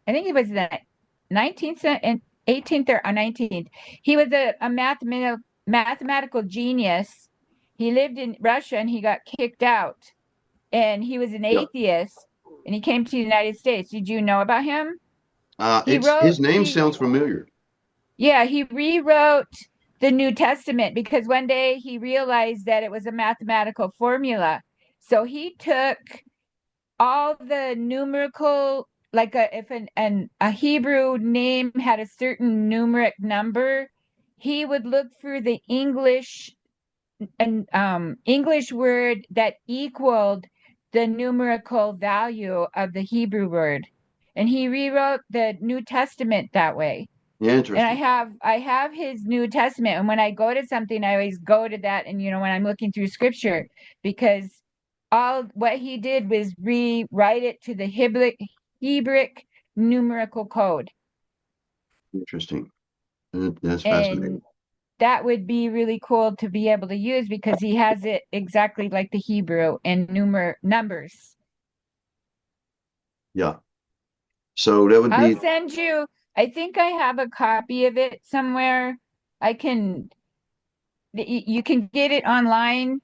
think he was the 19th and 18th or 19th. He was a mathematical genius. He lived in Russia and he got kicked out, and he was an Yeah. atheist, and he came to the United States. Did you know about him? He It's wrote his name he sounds familiar. Yeah, he rewrote the New Testament because one day he realized that it was a mathematical formula. So he took all the numerical, like if a Hebrew name had a certain numeric number, he would look for the English word that equaled the numerical value of the Hebrew word. And he rewrote the New Testament that way. Yeah, And interesting. I have his New Testament, and when I go to something, I always go to that. And when I'm looking through Scripture, because all what he did was rewrite it to the Hebrew numerical code, Interesting. That's and fascinating. that would be really cool to be able to use because he has it exactly like the Hebrew and numbers. Yeah. So that would I'll be send you. I think I have a copy of it somewhere. I can. You can get it online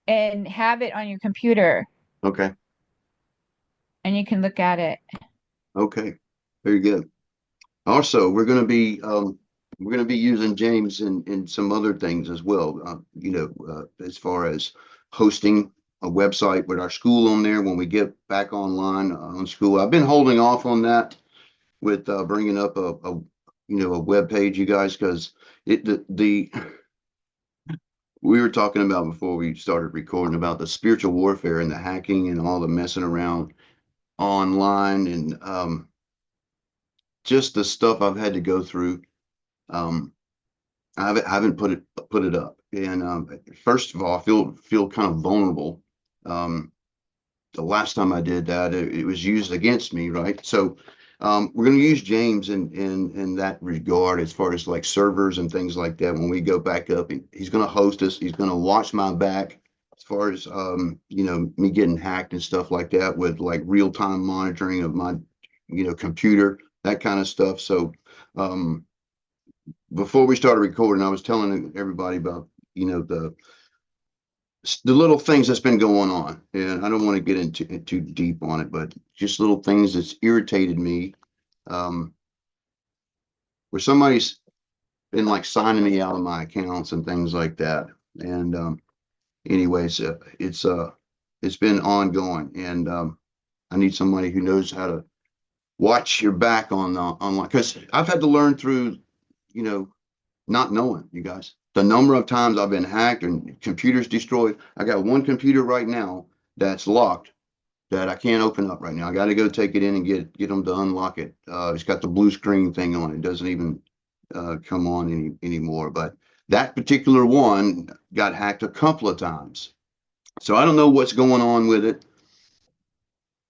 and have it on your computer, okay. and you can look at it. Okay. Very good. Also, we're going to be using James in some other things as well. As far as hosting a website with our school on there when we get back online on school. I've been holding off on that with bringing up a web page, you guys, because the we were talking about before we started recording about the spiritual warfare and the hacking and all the messing around online and just the stuff I've had to go through. Um, I haven't put it up, and first of all, I feel kind of vulnerable. Um, the last time I did that, it was used against me, right? So we're going to use James in that regard, as far as like servers and things like that. When we go back up, he's going to host us. He's going to watch my back as far as me getting hacked and stuff like that, with like real time monitoring of my computer, that kind of stuff. So before we started recording, I was telling everybody about the little things that's been going on, and I don't want to get into too deep on it, but just little things that's irritated me, um, where somebody's been like signing me out of my accounts and things like that. And anyways, it's been ongoing, and I need somebody who knows how to watch your back on online, because I've had to learn through, not knowing, you guys. The number of times I've been hacked and computers destroyed. I got one computer right now that's locked that I can't open up right now. I got to go take it in and get them to unlock it. It's got the blue screen thing on it. It doesn't even come on anymore. But that particular one got hacked a couple of times. So I don't know what's going on with it.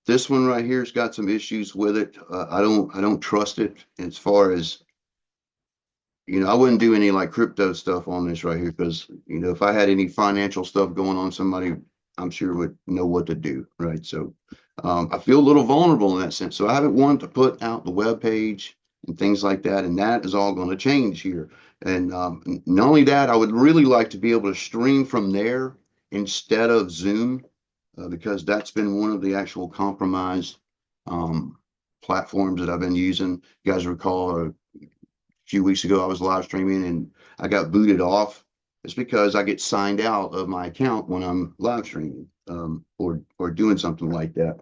This one right here's got some issues with it. I don't trust it as far as I wouldn't do any like crypto stuff on this right here, because, if I had any financial stuff going on, somebody I'm sure would know what to do, right? So I feel a little vulnerable in that sense. So I haven't wanted to put out the web page and things like that, and that is all going to change here. And not only that, I would really like to be able to stream from there instead of Zoom, because that's been one of the actual compromised platforms that I've been using. You guys recall few weeks ago, I was live streaming and I got booted off. It's because I get signed out of my account when I'm live streaming, or doing something like that.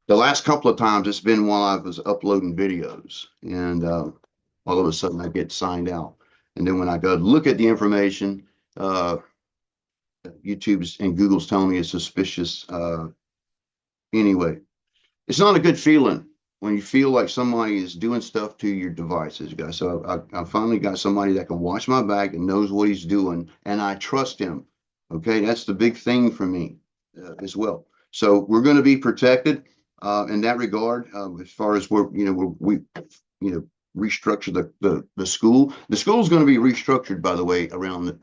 The last couple of times it's been while I was uploading videos, and all of a sudden I get signed out. And then when I go look at the information, YouTube's and Google's telling me it's suspicious. Anyway, it's not a good feeling when you feel like somebody is doing stuff to your devices, guys. So I finally got somebody that can watch my back and knows what he's doing, and I trust him. Okay, that's the big thing for me as well. So we're going to be protected in that regard, as far as we restructure the school. The school is going to be restructured, by the way, around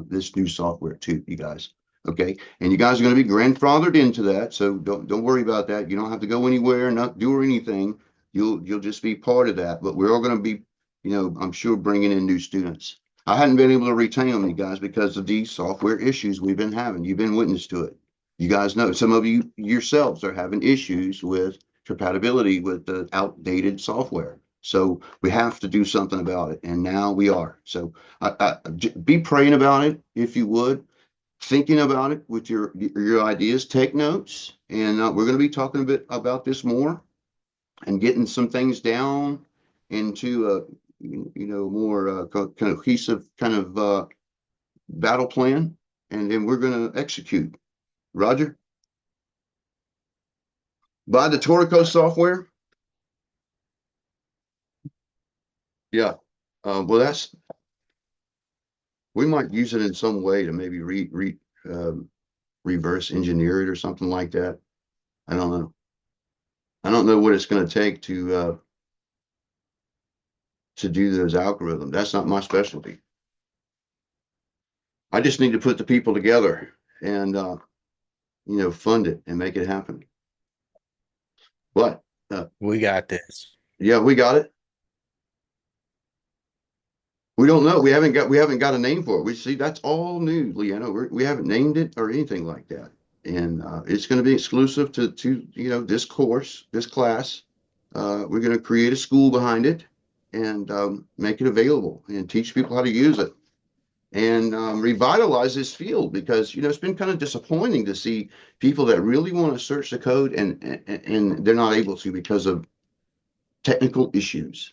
this new software too, you guys. Okay, and you guys are going to be grandfathered into that, so don't worry about that. You don't have to go anywhere, not do anything. You'll just be part of that. But we're all going to be, I'm sure, bringing in new students. I hadn't been able to retain them, you guys, because of these software issues we've been having. You've been witness to it. You guys know some of you yourselves are having issues with compatibility with the outdated software. So we have to do something about it. And now we are. So be praying about it, if you would, thinking about it with your ideas, take notes. And we're going to be talking a bit about this more and getting some things down into more cohesive kind of battle plan. And then we're going to execute. Roger? Buy the ToraCode software? Yeah. Well, we might use it in some way to maybe reverse engineer it or something like that. I don't know. I don't know what it's going to take to do those algorithms. That's not my specialty. I just need to put the people together and fund it and make it happen. But we got this. Yeah, we got it. We don't know. We haven't got a name for it. We see that's all new, Leanna. We haven't named it or anything like that. And it's going to be exclusive to this course, this class. We're going to create a school behind it and make it available and teach people how to use it and revitalize this field, because it's been kind of disappointing to see people that really want to search the code and they're not able to because of technical issues.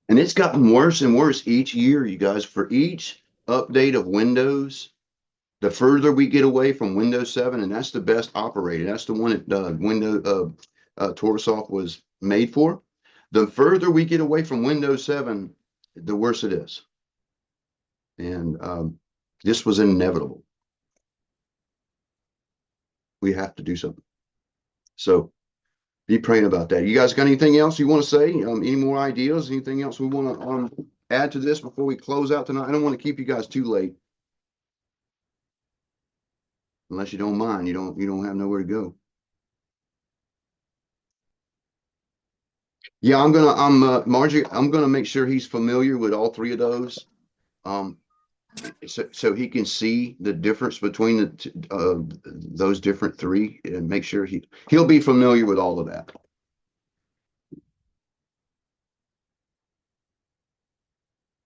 And it's gotten worse and worse each year, you guys. For each update of Windows, the further we get away from Windows 7, and that's the best operating, that's the one that Windows ToraSoft was made for. The further we get away from Windows 7, the worse it is. And this was inevitable. We have to do something. So be praying about that. You guys got anything else you want to say? Any more ideas? Anything else we want to add to this before we close out tonight? I don't want to keep you guys too late. Unless you don't mind, you don't have nowhere to go. Yeah, Margie, I'm gonna make sure he's familiar with all three of those. So he can see the difference between those different three, and make sure he'll be familiar with all of that.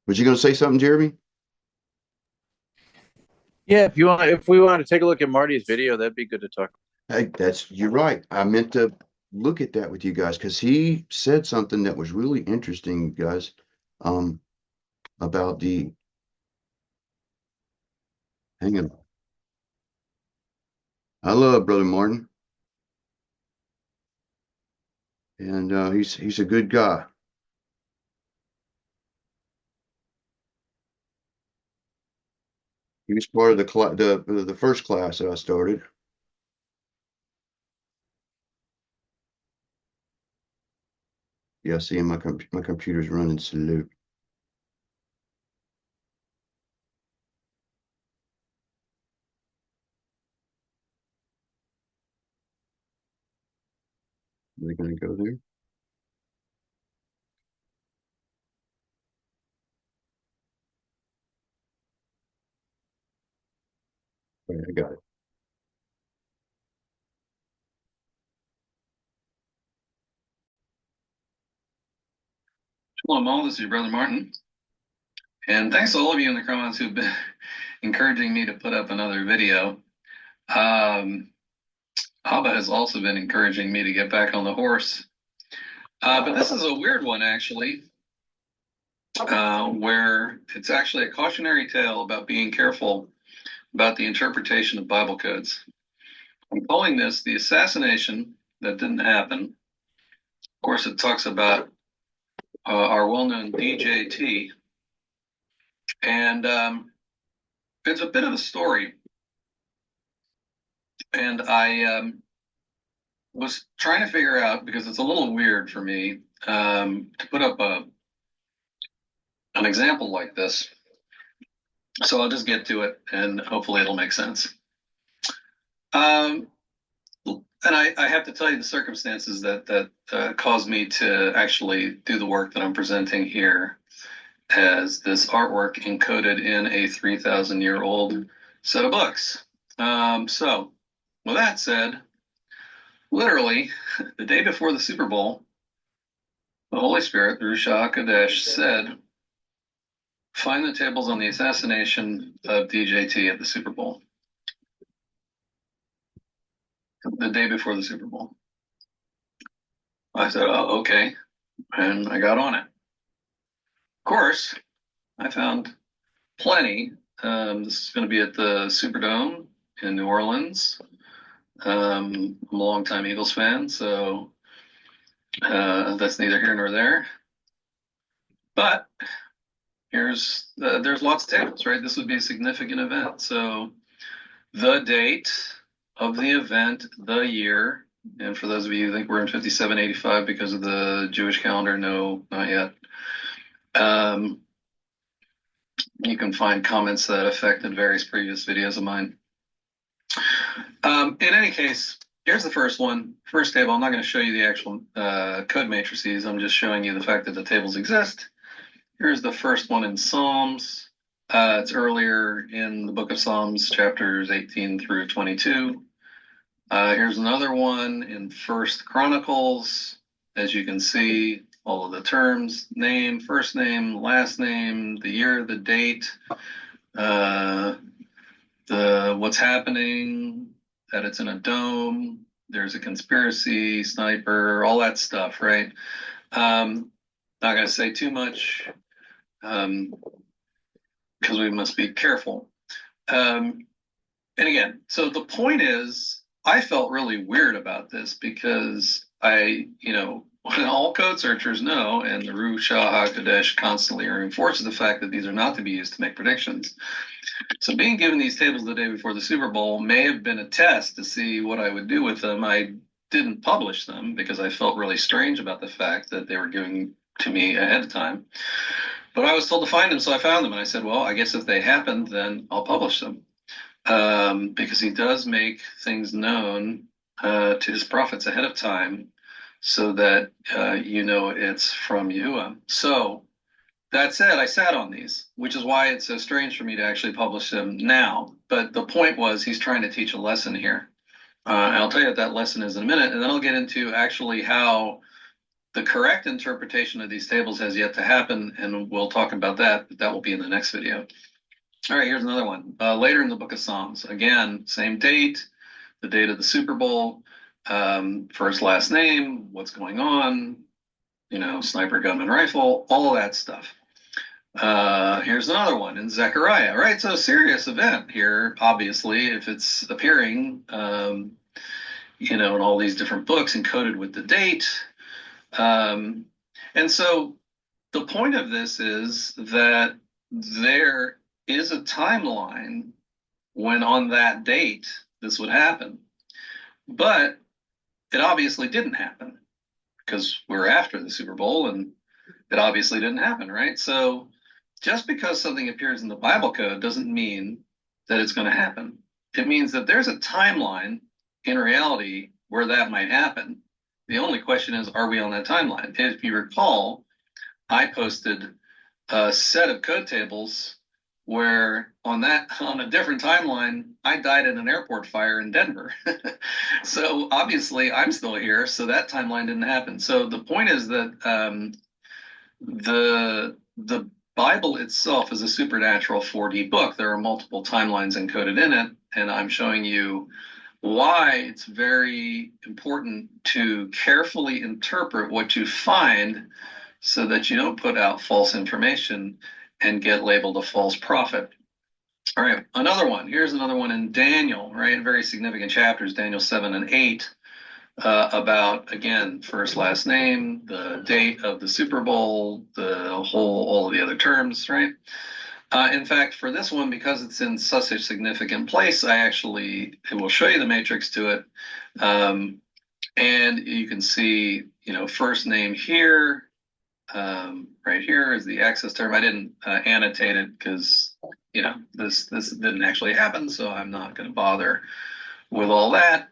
Was you going to say something, Jeremy? Yeah, if we want to take a look at Marty's video, that'd be good to talk. Hey, you're right. I meant to look at that with you guys because he said something that was really interesting, guys, about the. Hang on. I love Brother Martin, and he's a good guy. He was part of the first class that I started. Yeah, see, my computer's running slow. Are they going to go there? Okay, I got it. Shalom all, this is your brother Martin. And thanks to all of you in the comments who've been encouraging me to put up another video. Abba has also been encouraging me to get back on the horse. But this is a weird one, actually, where it's actually a cautionary tale about being careful about the interpretation of Bible codes. I'm calling this the assassination that didn't happen. Of course, it talks about our well-known DJT. And it's a bit of a story. And I was trying to figure out, because it's a little weird for me, to put up an example like this. So I'll just get to it and hopefully it'll make sense. And I have to tell you the circumstances that caused me to actually do the work that I'm presenting here as this artwork encoded in a 3,000-year-old set of books. So with that said, literally the day before the Super Bowl, the Holy Spirit, through Ruach HaKodesh, said, find the tables on the assassination of DJT at the Super Bowl. The day before the Super Bowl. I said, oh, okay. And I got on it. Of course, I found plenty. This is going to be at the Superdome in New Orleans. I'm a longtime Eagles fan, so that's neither here nor there. But there's lots of tables, right? This would be a significant event. So the date of the event, the year, and for those of you who think we're in 5785 because of the Jewish calendar, no, not yet. You can find comments to that effect in various previous videos of mine. In any case, here's the first one. First table, I'm not going to show you the actual code matrices. I'm just showing you the fact that the tables exist. Here's the first one in Psalms. It's earlier in the book of Psalms, chapters 18 through 22. Here's another one in First Chronicles. As you can see, all of the terms, name, first name, last name, the year, the date, what's happening, that it's in a dome, there's a conspiracy, sniper, all that stuff, right? Not gonna say too much, because we must be careful. And again, so the point is, I felt really weird about this because all code searchers know, and the Ruach HaKodesh constantly reinforces the fact that these are not to be used to make predictions. So being given these tables the day before the Super Bowl may have been a test to see what I would do with them. I didn't publish them because I felt really strange about the fact that they were given to me ahead of time. But I was told to find them, so I found them. And I said, well, I guess if they happened, then I'll publish them. Because he does make things known to his prophets ahead of time so that it's from Yahuwah. So that said, I sat on these, which is why it's so strange for me to actually publish them now. But the point was he's trying to teach a lesson here. And I'll tell you what that lesson is in a minute, and then I'll get into actually how the correct interpretation of these tables has yet to happen, and we'll talk about that, but that will be in the next video. All right, here's another one. Later in the book of Psalms, again, same date, the date of the Super Bowl, first, last name, what's going on, sniper, gunman, rifle, all of that stuff. Here's another one in Zechariah, right? So serious event here, obviously, if it's appearing, in all these different books encoded with the date. And so the point of this is that there is a timeline when on that date this would happen. But it obviously didn't happen because we're after the Super Bowl and it obviously didn't happen, right? So just because something appears in the Bible code doesn't mean that it's going to happen. It means that there's a timeline in reality where that might happen. The only question is, are we on that timeline? If you recall, I posted a set of code tables where on a different timeline, I died in an airport fire in Denver. So obviously I'm still here, so that timeline didn't happen. So the point is that the Bible itself is a supernatural 4D book. There are multiple timelines encoded in it, and I'm showing you why it's very important to carefully interpret what you find so that you don't put out false information and get labeled a false prophet. All right, another one. Here's another one in Daniel, right? Very significant chapters, Daniel 7 and 8, about, again, first, last name, the date of the Super Bowl, all of the other terms, right? In fact, for this one, because it's in such a significant place, I will show you the matrix to it. And you can see, first name here, right here is the access term. I didn't annotate it because, this didn't actually happen, so I'm not going to bother with all that.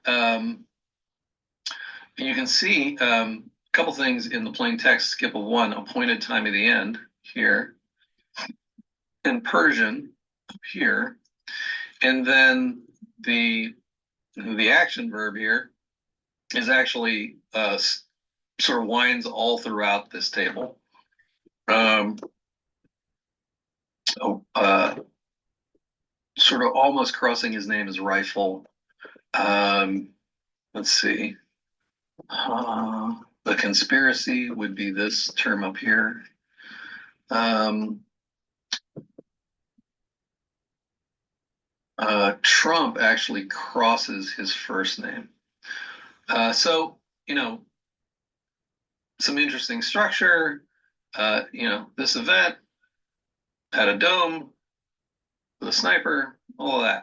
You can see a couple things in the plain text, skip of 1, appointed time of the end here, in Persian here, and then the action verb here is actually sort of winds all throughout this table. Sort of almost crossing his name as rifle. Let's see. The conspiracy would be this term up here. Trump actually crosses his first name. So, some interesting structure. This event had a dome with a sniper, all of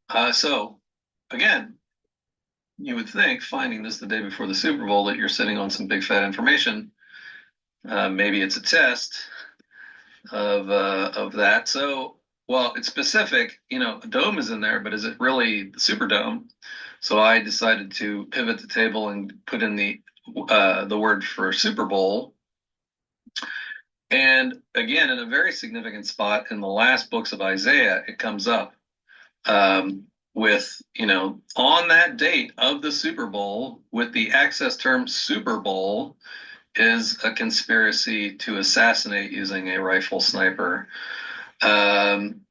that. So, again, you would think, finding this the day before the Super Bowl, that you're sitting on some big fat information. Maybe it's a test of that. So, well, it's specific. A dome is in there, but is it really the Superdome? So I decided to pivot the table and put in the word for Super Bowl. And again, in a very significant spot in the last books of Isaiah, it comes up with, on that date of the Super Bowl, with the access term Super Bowl, is a conspiracy to assassinate using a rifle sniper. And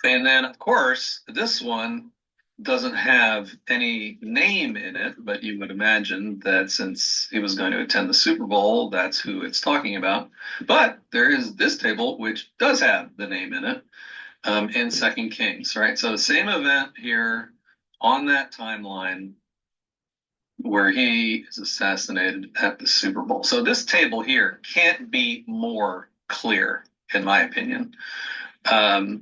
then, of course, this one doesn't have any name in it, but you would imagine that since he was going to attend the Super Bowl, that's who it's talking about. But there is this table, which does have the name in it, in 2 Kings, right? So the same event here on that timeline where he is assassinated at the Super Bowl. So this table here can't be more clear, in my opinion.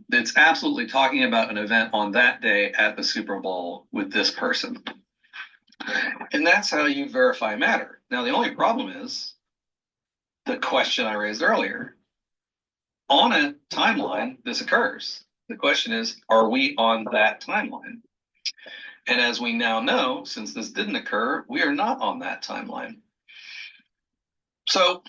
It's absolutely talking about an event on that day at the Super Bowl with this person. And that's how you verify matter. Now, the only problem is the question I raised earlier. On a timeline, this occurs. The question is, are we on that timeline? And as we now know, since this didn't occur, we are not on that timeline. So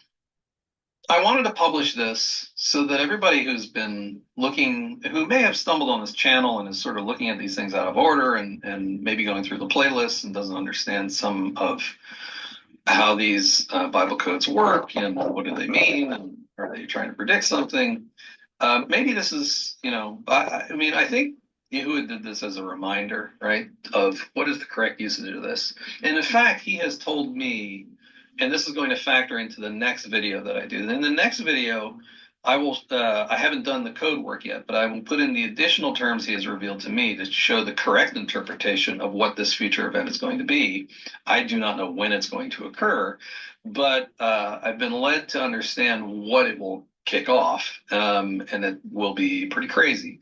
I wanted to publish this so that everybody who's been looking, who may have stumbled on this channel and is sort of looking at these things out of order and maybe going through the playlists and doesn't understand some of how these Bible codes work and what do they mean, and are they trying to predict something? Maybe this is, I think Yehuda did this as a reminder, right, of what is the correct usage of this. And in fact, he has told me, and this is going to factor into the next video that I do. In the next video, I haven't done the code work yet, but I will put in the additional terms he has revealed to me to show the correct interpretation of what this future event is going to be. I do not know when it's going to occur, but I've been led to understand what it will kick off, and it will be pretty crazy.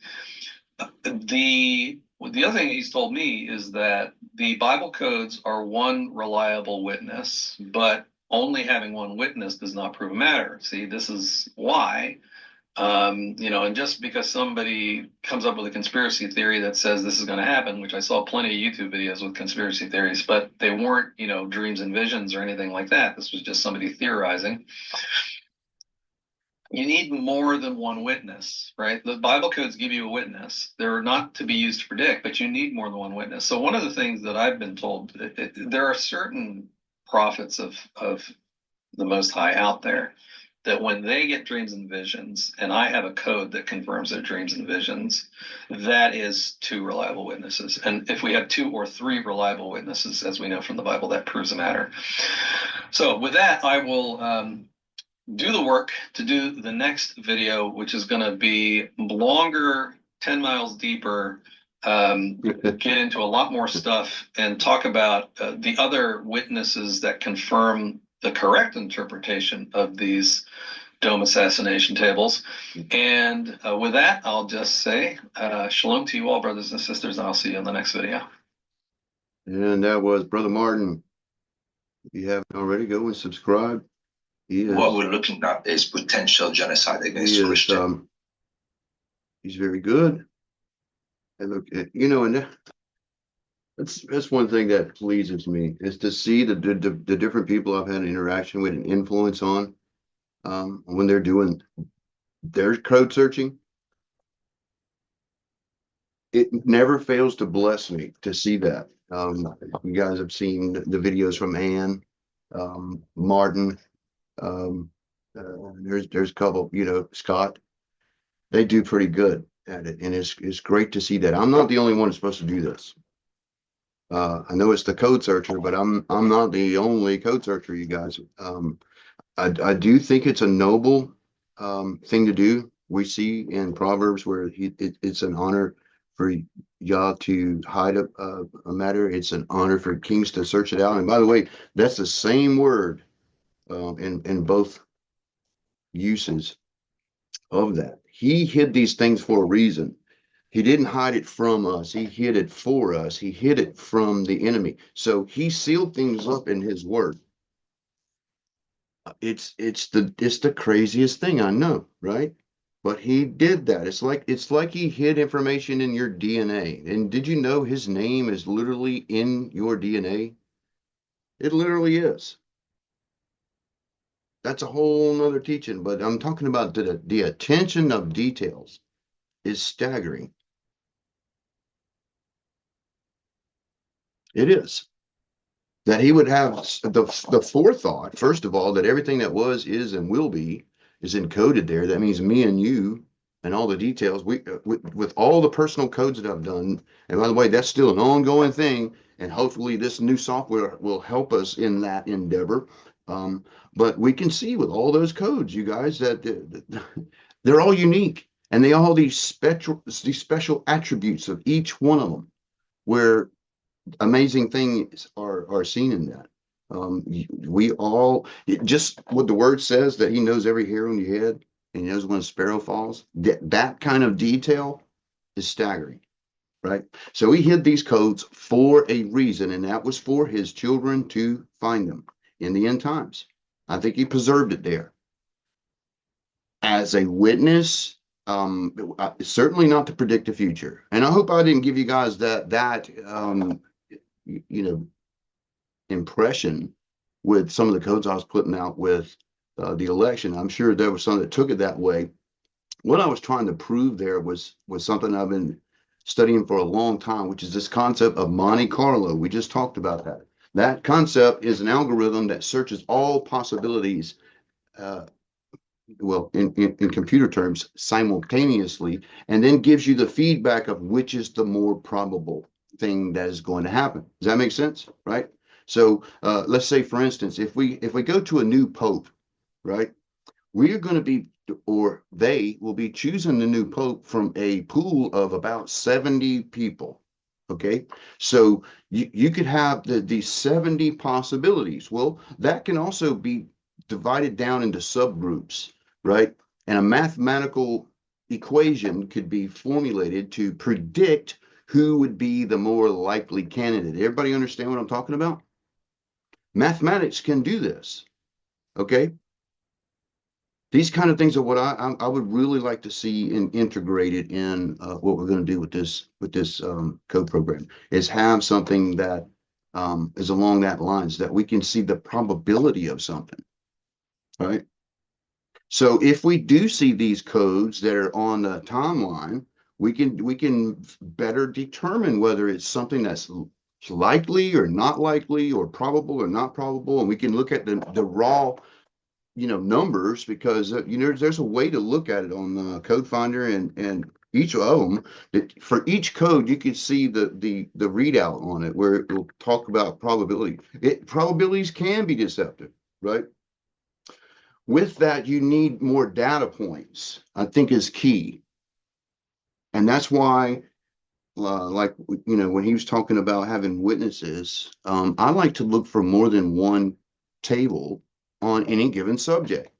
The other thing he's told me is that the Bible codes are one reliable witness, but only having one witness does not prove a matter. See, this is why, and just because somebody comes up with a conspiracy theory that says this is going to happen, which I saw plenty of YouTube videos with conspiracy theories, but they weren't, dreams and visions or anything like that. This was just somebody theorizing. You need more than one witness, right? The Bible codes give you a witness. They're not to be used to predict, but you need more than one witness. So one of the things that I've been told, there are certain prophets of the Most High out there that when they get dreams and visions, and I have a code that confirms their dreams and visions, that is 2 reliable witnesses. And if we have 2 or 3 reliable witnesses, as we know from the Bible, that proves a matter. So with that, I will do the work to do the next video, which is going to be longer, 10 miles deeper, get into a lot more stuff and talk about the other witnesses that confirm the correct interpretation of these dome assassination tables. And with that, I'll just say shalom to you all, brothers and sisters, and I'll see you in the next video. And that was Brother Martin. If you haven't already, go and subscribe. What we're looking at is potential genocide against Christians. He's very good. And look, and that's one thing that pleases me is to see the different people I've had an interaction with and influence on when they're doing their code searching. It never fails to bless me to see that. You guys have seen the videos from Ann, Martin. There's a couple, Scott. They do pretty good at it, and it's great to see that. I'm not the only one who's supposed to do this. I know it's the code searcher, but I'm not the only code searcher, you guys. I do think it's a noble thing to do. We see in Proverbs where it's an honor for Yah to hide a matter. It's an honor for kings to search it out. And by the way, that's the same word in both uses of that. He hid these things for a reason. He didn't hide it from us. He hid it for us. He hid it from the enemy. So he sealed things up in his word. It's the craziest thing, I know, right? But he did that. It's like he hid information in your DNA. And did you know his name is literally in your DNA? It literally is. That's a whole nother teaching, but I'm talking about the attention of details is staggering. It is. That he would have the forethought, first of all, that everything that was, is, and will be is encoded there. That means me and you and all the details. With all the personal codes that I've done, and by the way, that's still an ongoing thing, and hopefully this new software will help us in that endeavor. But we can see with all those codes, you guys, that they're all unique, and they all have these special attributes of each one of them, where amazing things are seen in that. We all, just what the word says, that he knows every hair on your head and he knows when a sparrow falls. That kind of detail is staggering, right? So he hid these codes for a reason, and that was for his children to find them in the end times. I think he preserved it there as a witness. Certainly not to predict the future. And I hope I didn't give you guys that impression with some of the codes I was putting out with the election. I'm sure there was some that took it that way. What I was trying to prove there was something I've been studying for a long time, which is this concept of Monte Carlo. We just talked about that. That concept is an algorithm that searches all possibilities, in computer terms, simultaneously, and then gives you the feedback of which is the more probable thing that is going to happen. Does that make sense? Right? So let's say, for instance, if we go to a new pope, right, we are going to be, or they will be choosing the new pope from a pool of about 70 people. Okay, so you could have these 70 possibilities. Well, that can also be divided down into subgroups, right? And a mathematical equation could be formulated to predict who would be the more likely candidate. Everybody understand what I'm talking about? Mathematics can do this, okay? These kind of things are what I would really like to see integrated in what we're going to do with this code program, is have something that is along that lines, that we can see the probability of something, right? So if we do see these codes that are on the timeline, we can better determine whether it's something that's likely or not likely, or probable or not probable, and we can look at the raw numbers, because there's a way to look at it on the code finder, and each of them, for each code you can see the readout on it, where it will talk about probability. Probabilities can be deceptive, right? With that, you need more data points, I think, is key. And that's why, when he was talking about having witnesses, I like to look for more than one table on any given subject,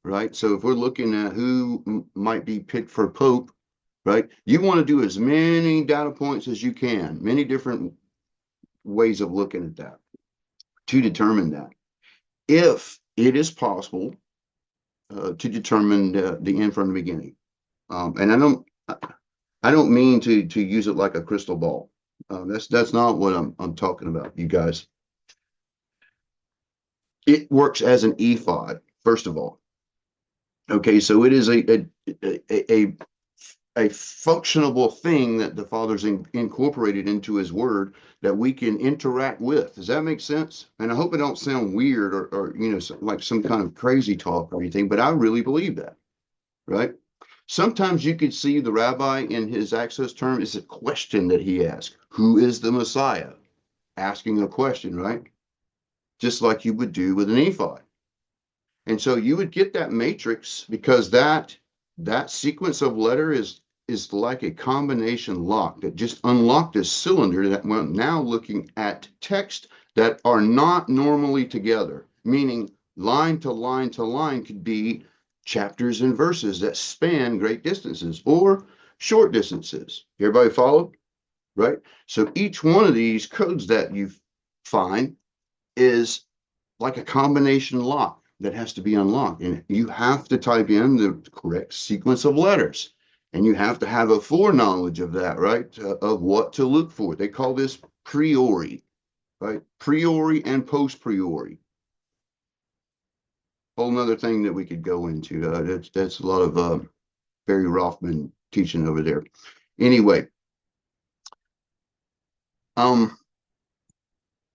right? So if we're looking at who might be picked for Pope, right, you want to do as many data points as you can, many different ways of looking at that to determine that. If it is possible to determine the end from the beginning. And I don't mean to use it like a crystal ball. That's not what I'm talking about, you guys. It works as an ephod, first of all. Okay, so it is a functionable thing that the Father's incorporated into His Word that we can interact with. Does that make sense? And I hope it don't sound weird or you know, like some kind of crazy talk or anything, but I really believe that, right? Sometimes you could see the rabbi in his access term is a question that he asks. Who is the Messiah? Asking a question, right? Just like you would do with an ephod. And so you would get that matrix because that sequence of letter is like a combination lock that just unlocked this cylinder that we're now looking at text that are not normally together, meaning line to line to line could be chapters and verses that span great distances or short distances. Everybody follow? Right? So each one of these codes that you find is like a combination lock that has to be unlocked. And you have to type in the correct sequence of letters. And you have to have a foreknowledge of that, right? Of what to look for. They call this priori, right? Priori and post priori. Whole nother thing that we could go into. That's a lot of Barry Rothman teaching over there. Anyway,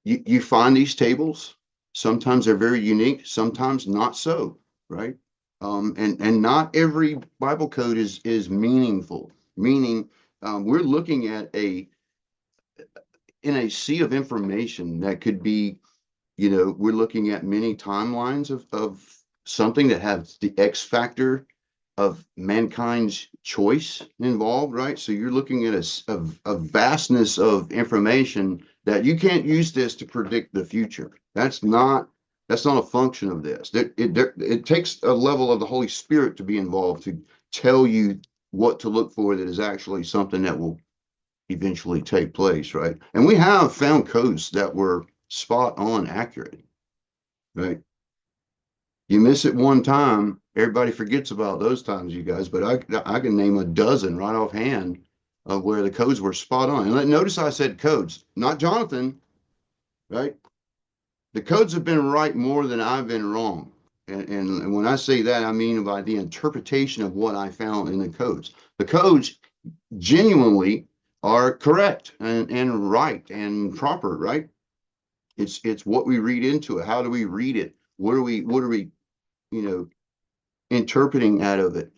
you find these tables. Sometimes they're very unique, sometimes not so, right? And not every Bible code is meaningful, meaning we're looking at in a sea of information that could be, you know, we're looking at many timelines of something that has the X factor of mankind's choice involved, right? So you're looking at a vastness of information that you can't use this to predict the future. That's not a function of this. It takes a level of the Holy Spirit to be involved to tell you what to look for that is actually something that will eventually take place, right? And we have found codes that were spot on accurate, right? You miss it one time, everybody forgets about those times, you guys, but I can name a dozen right offhand of where the codes were spot on. And notice I said codes, not Jonathan, right? The codes have been right more than I've been wrong. And when I say that, I mean by the interpretation of what I found in the codes. The codes genuinely are correct and right and proper, right? It's what we read into it. How do we read it? What are we, you know, interpreting out of it?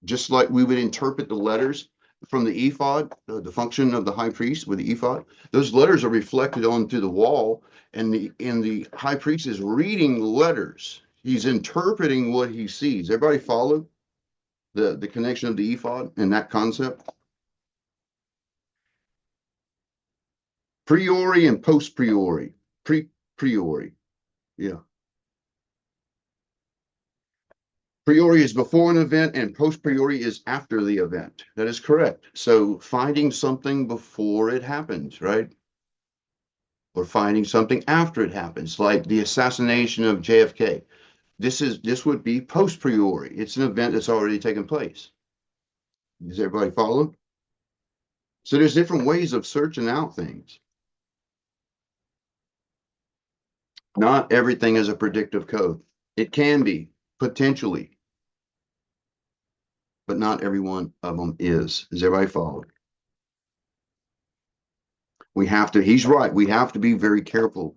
Just like we would interpret the letters from the ephod, the function of the high priest with the ephod. Those letters are reflected onto the wall, and the high priest is reading the letters. He's interpreting what he sees. Everybody follow the connection of the ephod and that concept? Priori and post priori. Priori. Yeah. Priori is before an event and post priori is after the event. That is correct. So finding something before it happens, right? Or finding something after it happens, like the assassination of JFK. This would be post priori. It's an event that's already taken place. Does everybody follow? So there's different ways of searching out things. Not everything is a predictive code. It can be, potentially, but not every one of them is. Does everybody follow? We have to, he's right, we have to be very careful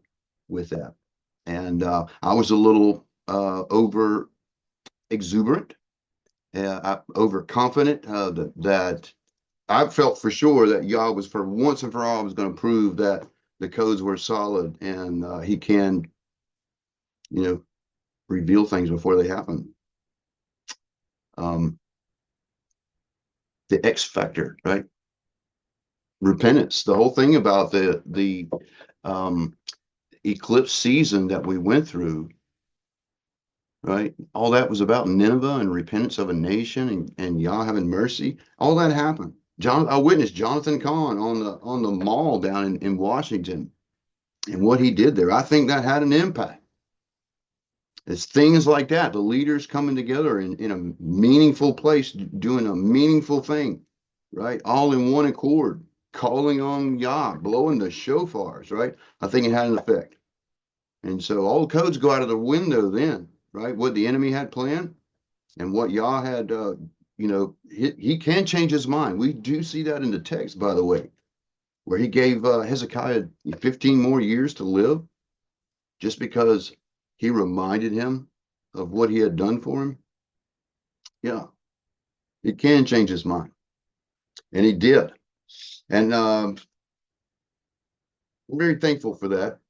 with that. And I was a little over exuberant, overconfident that I felt for sure that Yah was, for once and for all, was going to prove that the codes were solid and he can, you know, reveal things before they happen. The X factor, right? Repentance. The whole thing about the eclipse season that we went through, right? All that was about Nineveh and repentance of a nation and Yah having mercy. All that happened. I witnessed Jonathan Cahn on the mall down in Washington and what he did there. I think that had an impact. It's things like that, the leaders coming together in a meaningful place, doing a meaningful thing, right? All in one accord, calling on Yah, blowing the shofars, right? I think it had an effect. And so all codes go out of the window then, right? What the enemy had planned and what Yah had, he can change his mind. We do see that in the text, by the way, where he gave Hezekiah 15 more years to live just because he reminded him of what he had done for him. Yeah, he can change his mind. And he did. And I'm very thankful for that,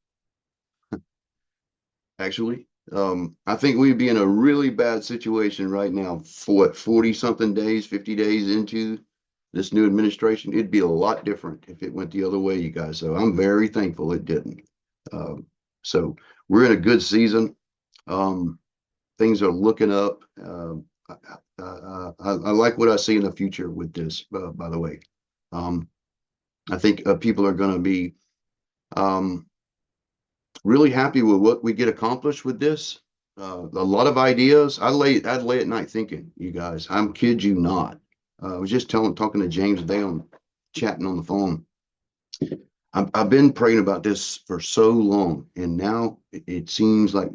actually. I think we'd be in a really bad situation right now for what, 40 something days, 50 days into this new administration. It'd be a lot different if it went the other way, you guys. So I'm very thankful it didn't. So we're in a good season. Things are looking up. I like what I see in the future with this, by the way. I think people are going to be really happy with what we get accomplished with this. A lot of ideas. I'd lay at night thinking, you guys, I'm kid you not. I was just talking to James today chatting on the phone. I've been praying about this for so long, and now it seems like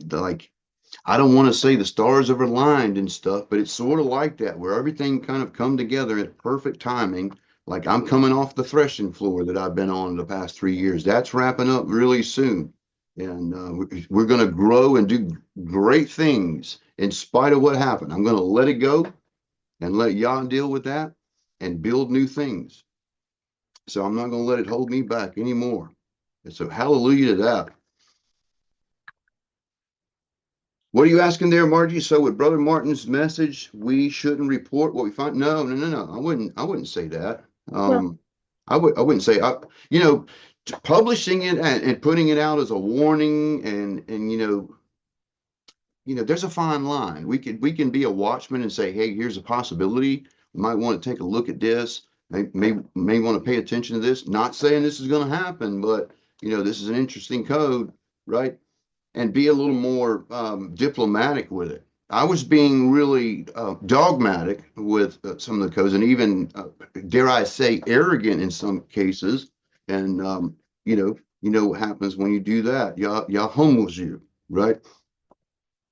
I don't want to say the stars have aligned and stuff, but it's sort of like that, where everything kind of come together at perfect timing. Like I'm coming off the threshing floor that I've been on the past 3 years. That's wrapping up really soon. And we're going to grow and do great things in spite of what happened. I'm going to let it go and let Yah deal with that and build new things. So I'm not going to let it hold me back anymore. And so hallelujah to that. What are you asking there, Margie? So with Brother Martin's message, we shouldn't report what we find? No. I wouldn't say that. I wouldn't say, publishing it and putting it out as a warning and there's a fine line. We can be a watchman and say, hey, here's a possibility. We might want to take a look at this. May want to pay attention to this. Not saying this is going to happen, but this is an interesting code, right? And be a little more diplomatic with it. I was being really dogmatic with some of the codes, and even dare I say arrogant in some cases. And what happens when you do that? Yah humbles you, right?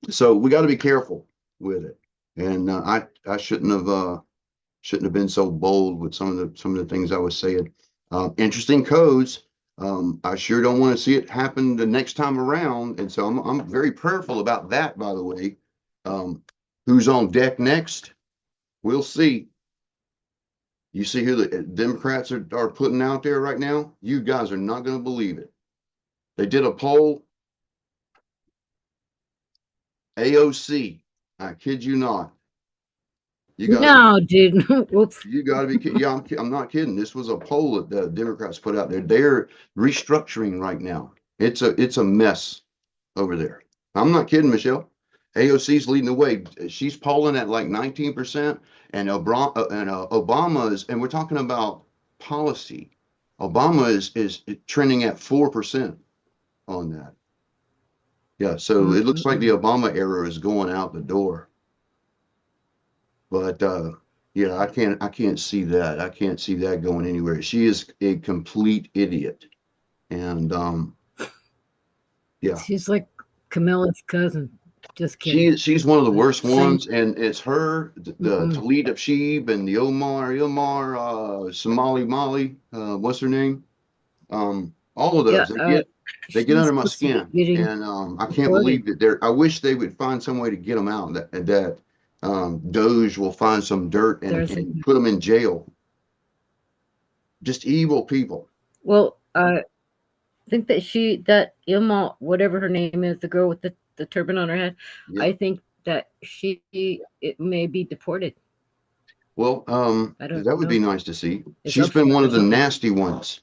So we got to be careful with it. And I shouldn't have been so bold with some of the things I was saying. Interesting codes. I sure don't want to see it happen the next time around. And so I'm very prayerful about that, by the way. Who's on deck next? We'll see. You see who the Democrats are putting out there right now? You guys are not going to believe it. They did a poll. AOC. I kid you not. No, dude. Whoops. You got to be kidding. Yeah, I'm not kidding. This was a poll that the Democrats put out there. They're restructuring right now. It's a mess over there. I'm not kidding, Michelle. AOC's leading the way. She's polling at like 19%, and Obama is, and we're talking about policy. Obama is trending at 4% on that. Yeah, so it looks like the Obama era is going out the door. But yeah, I can't see that. I can't see that going anywhere. She is a complete idiot. And yeah. She's like Camilla's cousin. Just kidding. She's one of the worst ones, and it's her, the Talib Sheeb and the Omar, Somali Mali, what's her name? All of those. They get under my skin, and I can't believe that I wish they would find some way to get them out. That Doge will find some dirt and put them in jail. Just evil people. Well, I think that Ilma, whatever her name is, the girl with the turban on her head, yep. I think that it may be deported. Well, that would be nice to see. She's been one of the nasty ones.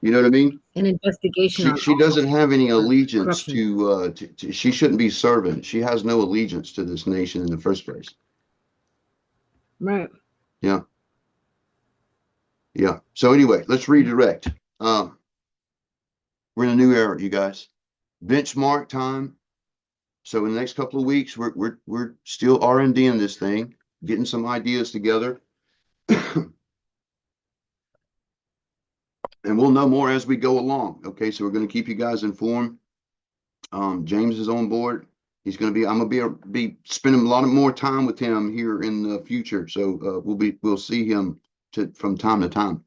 You know what I mean? An investigation. She doesn't have any allegiance to she shouldn't be serving. She has no allegiance to this nation in the first place. Right. Yeah. Yeah. So anyway, let's redirect. We're in a new era, you guys. Benchmark time. So in the next couple of weeks, we're still R&D in this thing, getting some ideas together. And we'll know more as we go along. Okay, so we're going to keep you guys informed. James is on board. He's going to be. I'm going to be spending a lot more time with him here in the future. So we'll see him from time to time.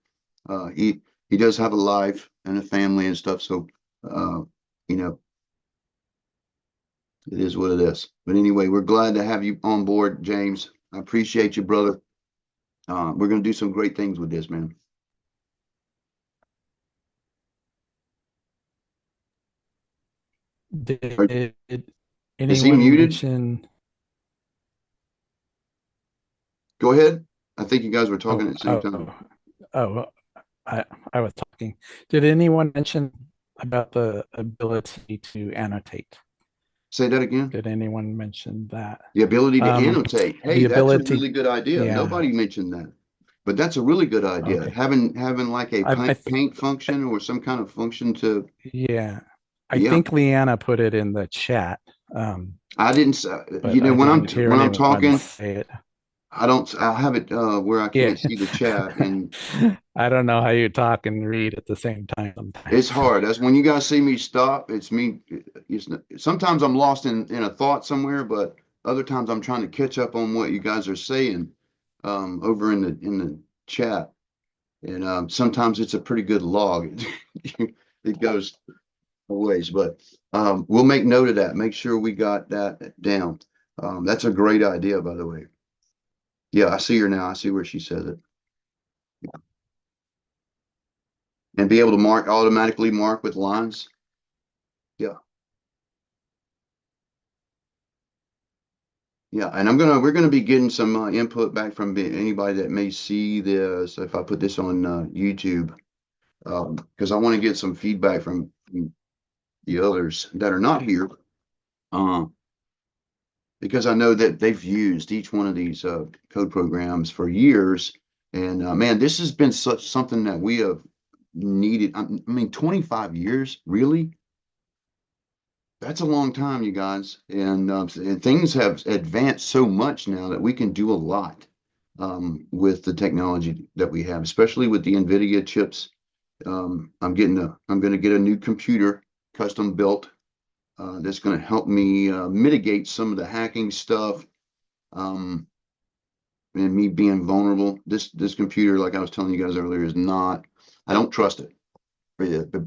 He does have a life and a family and stuff. So you know, it is what it is. But anyway, we're glad to have you on board, James. I appreciate you, brother. We're going to do some great things with this, man. Did Is he anyone muted? mention? Go ahead. I think you guys were talking at the same time. I was talking. Did anyone mention about the ability to annotate? Say that again. Did anyone mention that? The ability to annotate. Hey, that's a really good idea. Yeah. Nobody mentioned that, but that's a really good idea. Okay. Having like a paint function or some kind of function to. Yeah, I think Leanna put it in the chat. I didn't. You know, when I'm talking, I have it where I can't see the chat, and I don't know how you talk and read at the same time sometimes. It's hard. That's when you guys see me stop. It's me. Sometimes I'm lost in a thought somewhere, but other times I'm trying to catch up on what you guys are saying over in the chat, and sometimes it's a pretty good log. It goes a ways, but we'll make note of that. Make sure we got that down. That's a great idea, by the way. Yeah, I see her now. I see where she says it. Yeah. And be able to automatically mark with lines. Yeah. Yeah, and we're gonna be getting some input back from anybody that may see this if I put this on YouTube, because I want to get some feedback from the others that are not here, because I know that they've used each one of these code programs for years, and man, this has been something that we have needed. I mean, 25 years, really? That's a long time, you guys. And things have advanced so much now that we can do a lot with the technology that we have, especially with the NVIDIA chips. I'm going to get a new computer custom built that's going to help me mitigate some of the hacking stuff and me being vulnerable. This computer, like I was telling you guys earlier, is not. I don't trust it.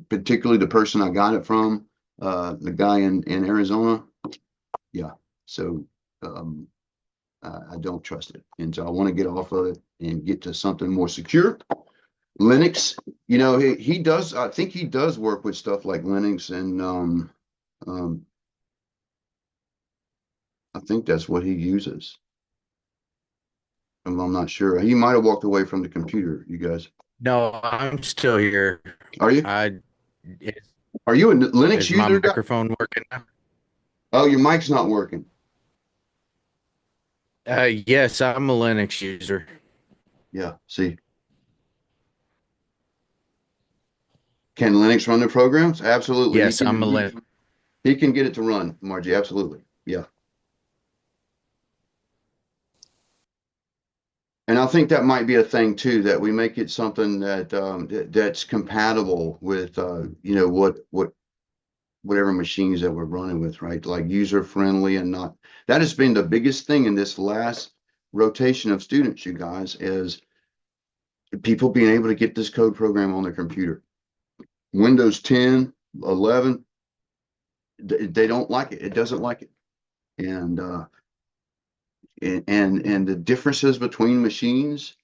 Particularly the person I got it from, the guy in Arizona. Yeah, so I don't trust it, and so I want to get off of it and get to something more secure. Linux, you know, he does. I think he does work with stuff like Linux, and I think that's what he uses. I'm not sure. He might have walked away from the computer. You guys. No, I'm still here. Are you? Are you a Linux user? My microphone working now? Oh, your mic's not working. Yes, I'm a Linux user. Yeah, see. Can Linux run the programs? Absolutely. Yes, I'm a Linux. He can get it to run, Margie. Absolutely. Yeah. And I think that might be a thing too, that we make it something that that's compatible with you know, whatever machines that we're running with, right? Like user friendly and not. That has been the biggest thing in this last rotation of students, you guys, is people being able to get this code program on their computer. Windows 10, 11, they don't like it. It doesn't like it. And the differences between machines,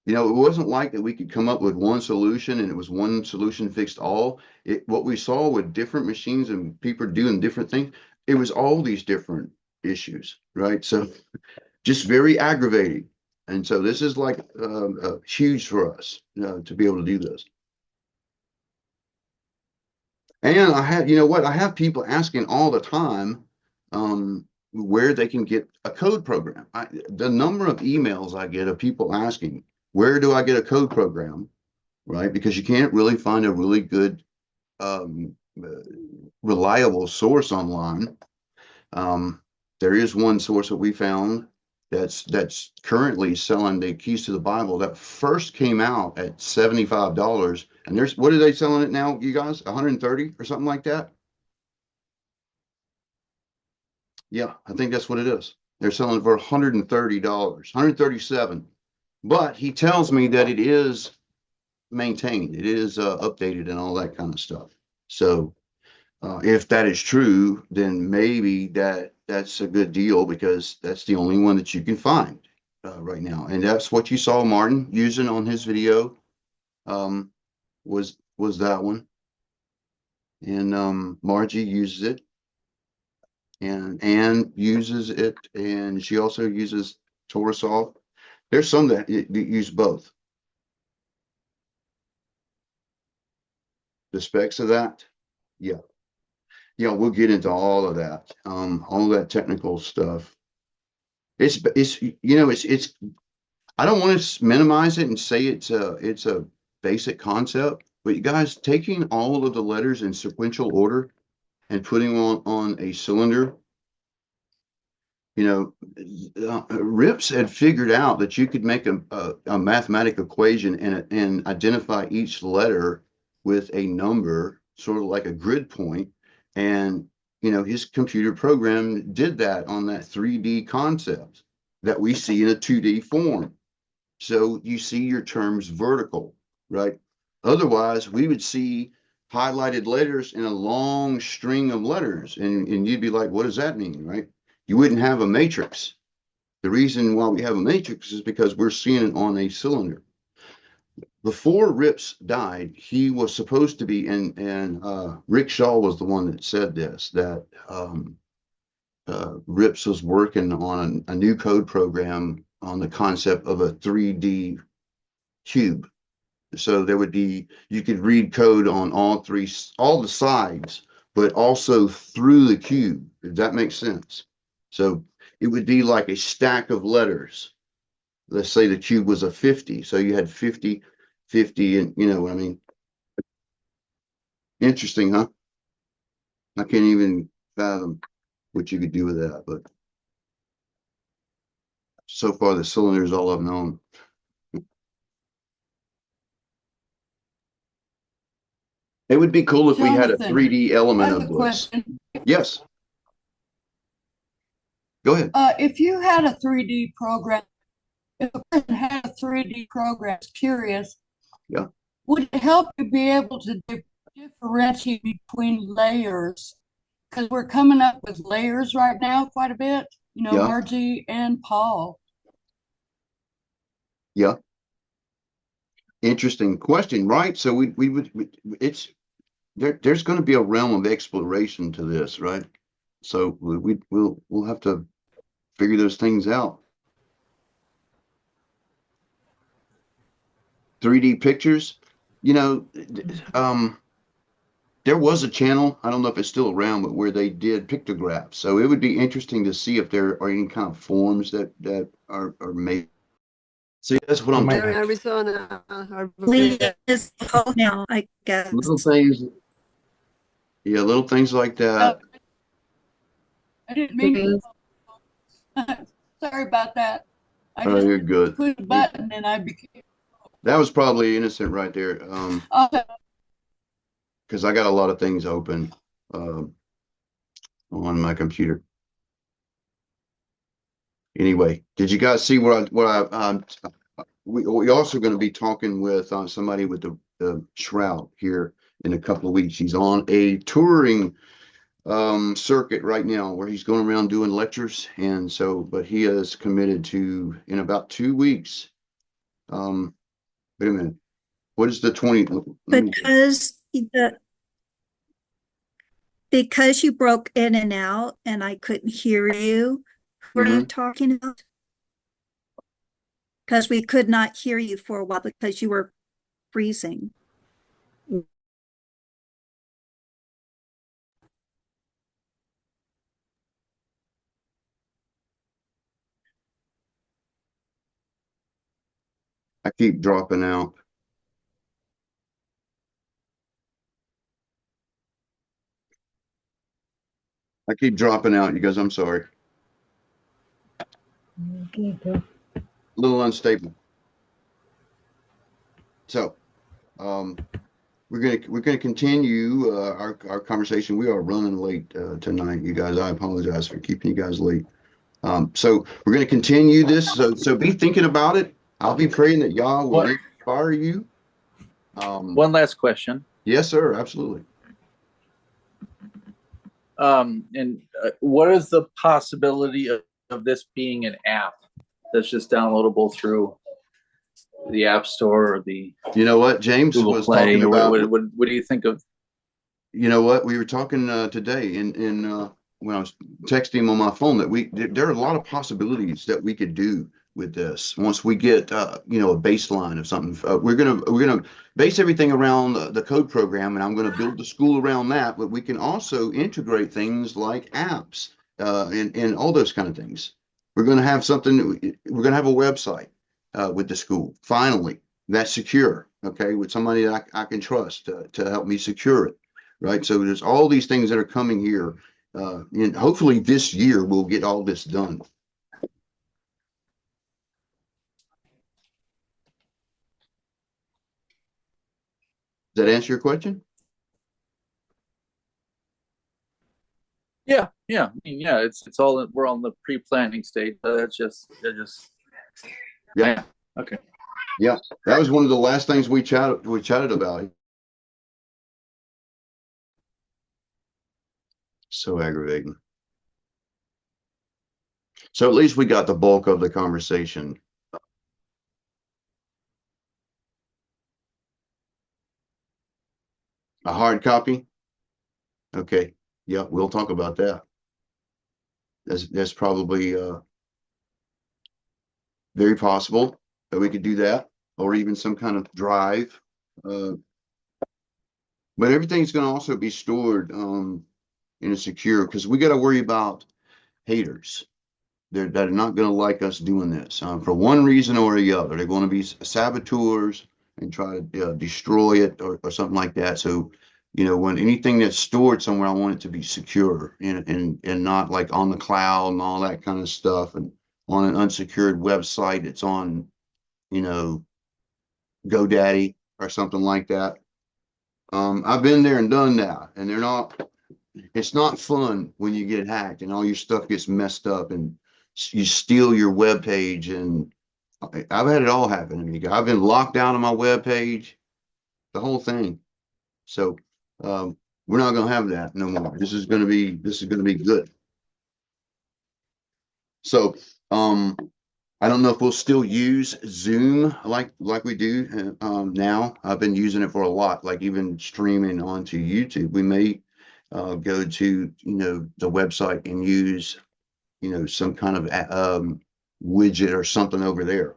you know, it wasn't like that we could come up with one solution and it was one solution fixed all. What we saw with different machines and people doing different things, it was all these different issues, right? So just very aggravating. And so this is like huge for us to be able to do this. And I have, you know what, I have people asking all the time where they can get a code program. The number of emails I get of people asking, where do I get a code program, right? Because you can't really find a really good reliable source online. There is one source that we found that's currently selling the Keys to the Bible that first came out at $75. And there's, what are they selling it now, you guys? 130 or something like that? Yeah, I think that's what it is. They're selling it for $130, 137. But he tells me that it is maintained, it is updated and all that kind of stuff. So if that is true, then maybe that's a good deal, because that's the only one that you can find right now. And that's what you saw Martin using on his video, was that one. And Margie uses it, and Anne uses it, and she also uses TorahSoft. There's some that use both. The specs of that, yeah. Yeah, we'll get into all of that, all that technical stuff. It's I don't want to minimize it and say it's a basic concept, but you guys, taking all of the letters in sequential order and putting them on a cylinder, Rips had figured out that you could make a mathematical equation and identify each letter with a number, sort of like a grid point. And, his computer program did that on that 3D concept that we see in a 2D form. So you see your terms vertical, right? Otherwise, we would see highlighted letters in a long string of letters, and you'd be like, what does that mean, right? You wouldn't have a matrix. The reason why we have a matrix is because we're seeing it on a cylinder. Before Rips died, he was supposed to be, and Rick Shaw was the one that said this, that Rips was working on a new code program on the concept of a 3D cube. So there would be, you could read code on all the sides, but also through the cube, if that makes sense. So it would be like a stack of letters. Let's say the cube was a 50. So you had 50, and you know what I mean? Interesting, huh? I can't even fathom what you could do with that, but so far the cylinder is all I've known. It would be cool if we had a 3D element of this. Question. Yes. Go ahead. If you had a 3D program, if a person had a 3D program, curious, yeah, would it help you be able to differentiate between layers? Because we're coming up with layers right now quite a bit, yeah. Margie and Paul. Yeah. Interesting question, right? So there's going to be a realm of exploration to this, right? So we'll have to figure those things out. 3D pictures, there was a channel, I don't know if it's still around, but where they did pictographs. So it would be interesting to see if there are any kind of forms that are made. See, that's what I'm doing. Arizona. Now, I guess. Little things. Yeah, little things like that. I didn't mean to. Sorry about that. You're good. Pushed a button and I became. That was probably innocent right there. Because I got a lot of things open on my computer. Anyway, did you guys see we also going to be talking with somebody with the Shroud here in a couple of weeks. He's on a touring circuit right now where he's going around doing lectures, and so, but he is committed to, in about 2 weeks. Wait a minute, what is the 20? Because you broke in and out and I couldn't hear you. Who are you talking about? Because we could not hear you for a while because you were freezing. I keep dropping out. I keep dropping out, you guys. I'm sorry. Okay, go. A little unstable. So, we're gonna continue our conversation. We are running late tonight, you guys. I apologize for keeping you guys late. So we're gonna continue this. So be thinking about it. I'll be praying that Yah will inspire you. One last question. Yes, sir. Absolutely. And what is the possibility of this being an app that's just downloadable through the App Store or the You know what James Google was Play? talking about? What do you think of? You know what we were talking today in when I was texting him on my phone that there are a lot of possibilities that we could do with this once we get you know, a baseline of something. We're gonna base everything around the code program, and I'm gonna build the school around that. But we can also integrate things like apps and all those kind of things. We're gonna have something. We're gonna have a website with the school finally that's secure. Okay, with somebody that I can trust to help me secure it. Right. So there's all these things that are coming here. And hopefully this year we'll get all this done. Does that answer your question? Yeah. I mean, yeah, it's all, we're on the pre-planning stage. That's just yeah. Okay. Yeah. That was one of the last things we chatted about. So aggravating. So at least we got the bulk of the conversation. A hard copy? Okay. Yeah, we'll talk about that. That's probably very possible that we could do that, or even some kind of drive. But everything's going to also be stored in a secure, because we got to worry about haters that are not going to like us doing this for one reason or the other. They're going to be saboteurs and try to destroy it or something like that. So, you know, when anything that's stored somewhere, I want it to be secure and not like on the cloud and all that kind of stuff, and on an unsecured website. It's on, you know, GoDaddy or something like that. I've been there and done that, and it's not fun when you get hacked and all your stuff gets messed up and you steal your web page. And I've had it all happen to me. I've been locked out of my web page, the whole thing. So we're not going to have that no more. This is going to be good. So I don't know if we'll still use Zoom like we do now. I've been using it for a lot, like even streaming onto YouTube. We may go to, you know, the website and use, you know, some kind of widget or something over there,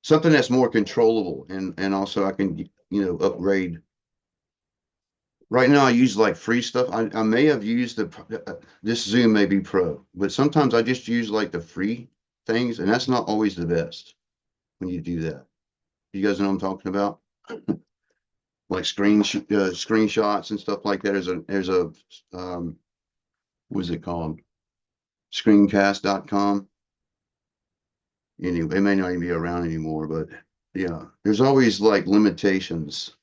something that's more controllable, and also I can, you know, upgrade. Right now I use like free stuff. I may have used this Zoom may be pro, but sometimes I just use like the free things, and that's not always the best when you do that. You guys know what I'm talking about? Like screenshots and stuff like that. There's a what is it called? Screencast.com. Anyway, it may not even be around anymore, but yeah, there's always like limitations.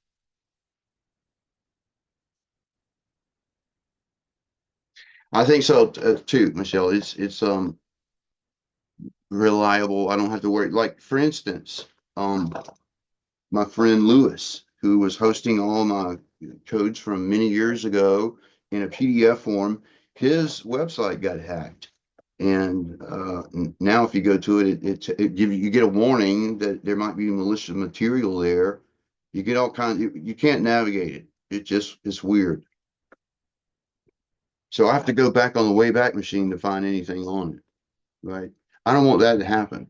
I think so too, Michelle. It's reliable. I don't have to worry. Like for instance, my friend Lewis, who was hosting all my codes from many years ago in a PDF form, his website got hacked. And now if you go to it, you get a warning that there might be malicious material there. You get all kinds, you can't navigate it. It's weird. So I have to go back on the Wayback Machine to find anything on it, right? I don't want that to happen.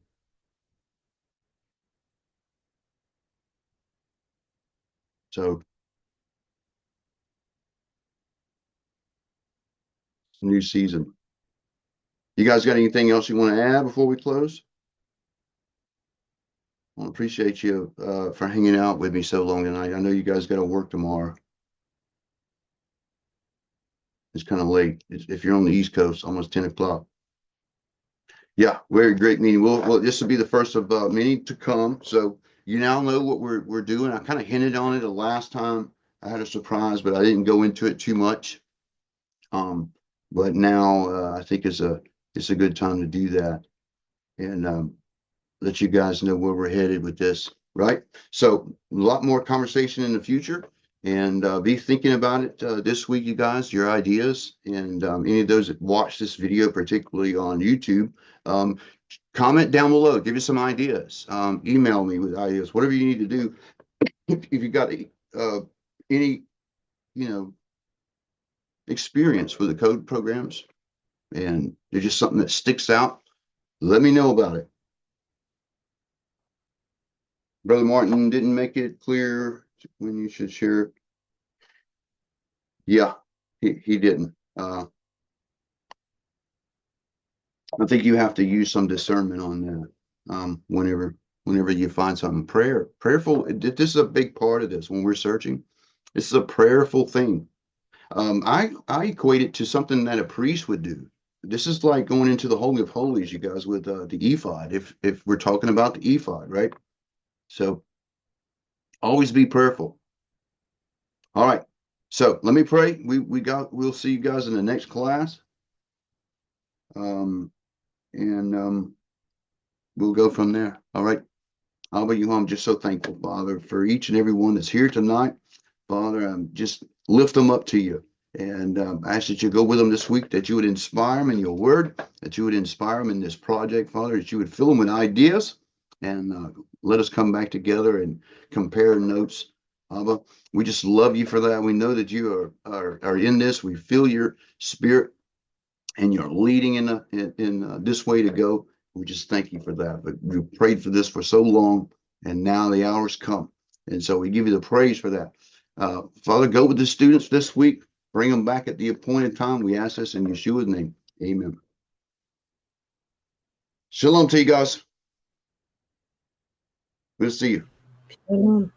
So new season. You guys got anything else you want to add before we close? I appreciate you for hanging out with me so long tonight. I know you guys got to work tomorrow. It's kind of late. If you're on the East Coast, almost 10 o'clock. Yeah, very great meeting. Well, this will be the first of many to come. So you now know what we're doing. I kind of hinted on it the last time I had a surprise, but I didn't go into it too much. But now I think it's a good time to do that and let you guys know where we're headed with this, right? So a lot more conversation in the future, and be thinking about it this week, you guys, your ideas, and any of those that watch this video, particularly on YouTube, comment down below, give us some ideas, email me with ideas, whatever you need to do. If you got any, experience with the code programs and there's just something that sticks out, let me know about it. Brother Martin didn't make it clear when you should share. Yeah, he didn't. I think you have to use some discernment on that. Whenever you find something, prayerful. This is a big part of this when we're searching. This is a prayerful thing. I equate it to something that a priest would do. This is like going into the Holy of Holies, you guys, with the ephod. If we're talking about the ephod, right? So always be prayerful. All right. So let me pray. We'll see you guys in the next class. And we'll go from there. All right. Abba, I'm just so thankful, Father, for each and every one that's here tonight. Father, just lift them up to you. And ask that you go with them this week, that you would inspire them in your word, that you would inspire them in this project, Father, that you would fill them with ideas, and let us come back together and compare notes. Abba, we just love you for that. We know that you are in this. We feel your spirit and you're leading in this way to go. We just thank you for that. But we prayed for this for so long, and now the hour's come. And so we give you the praise for that. Father, go with the students this week. Bring them back at the appointed time. We ask this in Yeshua's name. Amen. Shalom to you guys. Good to see you. Shalom.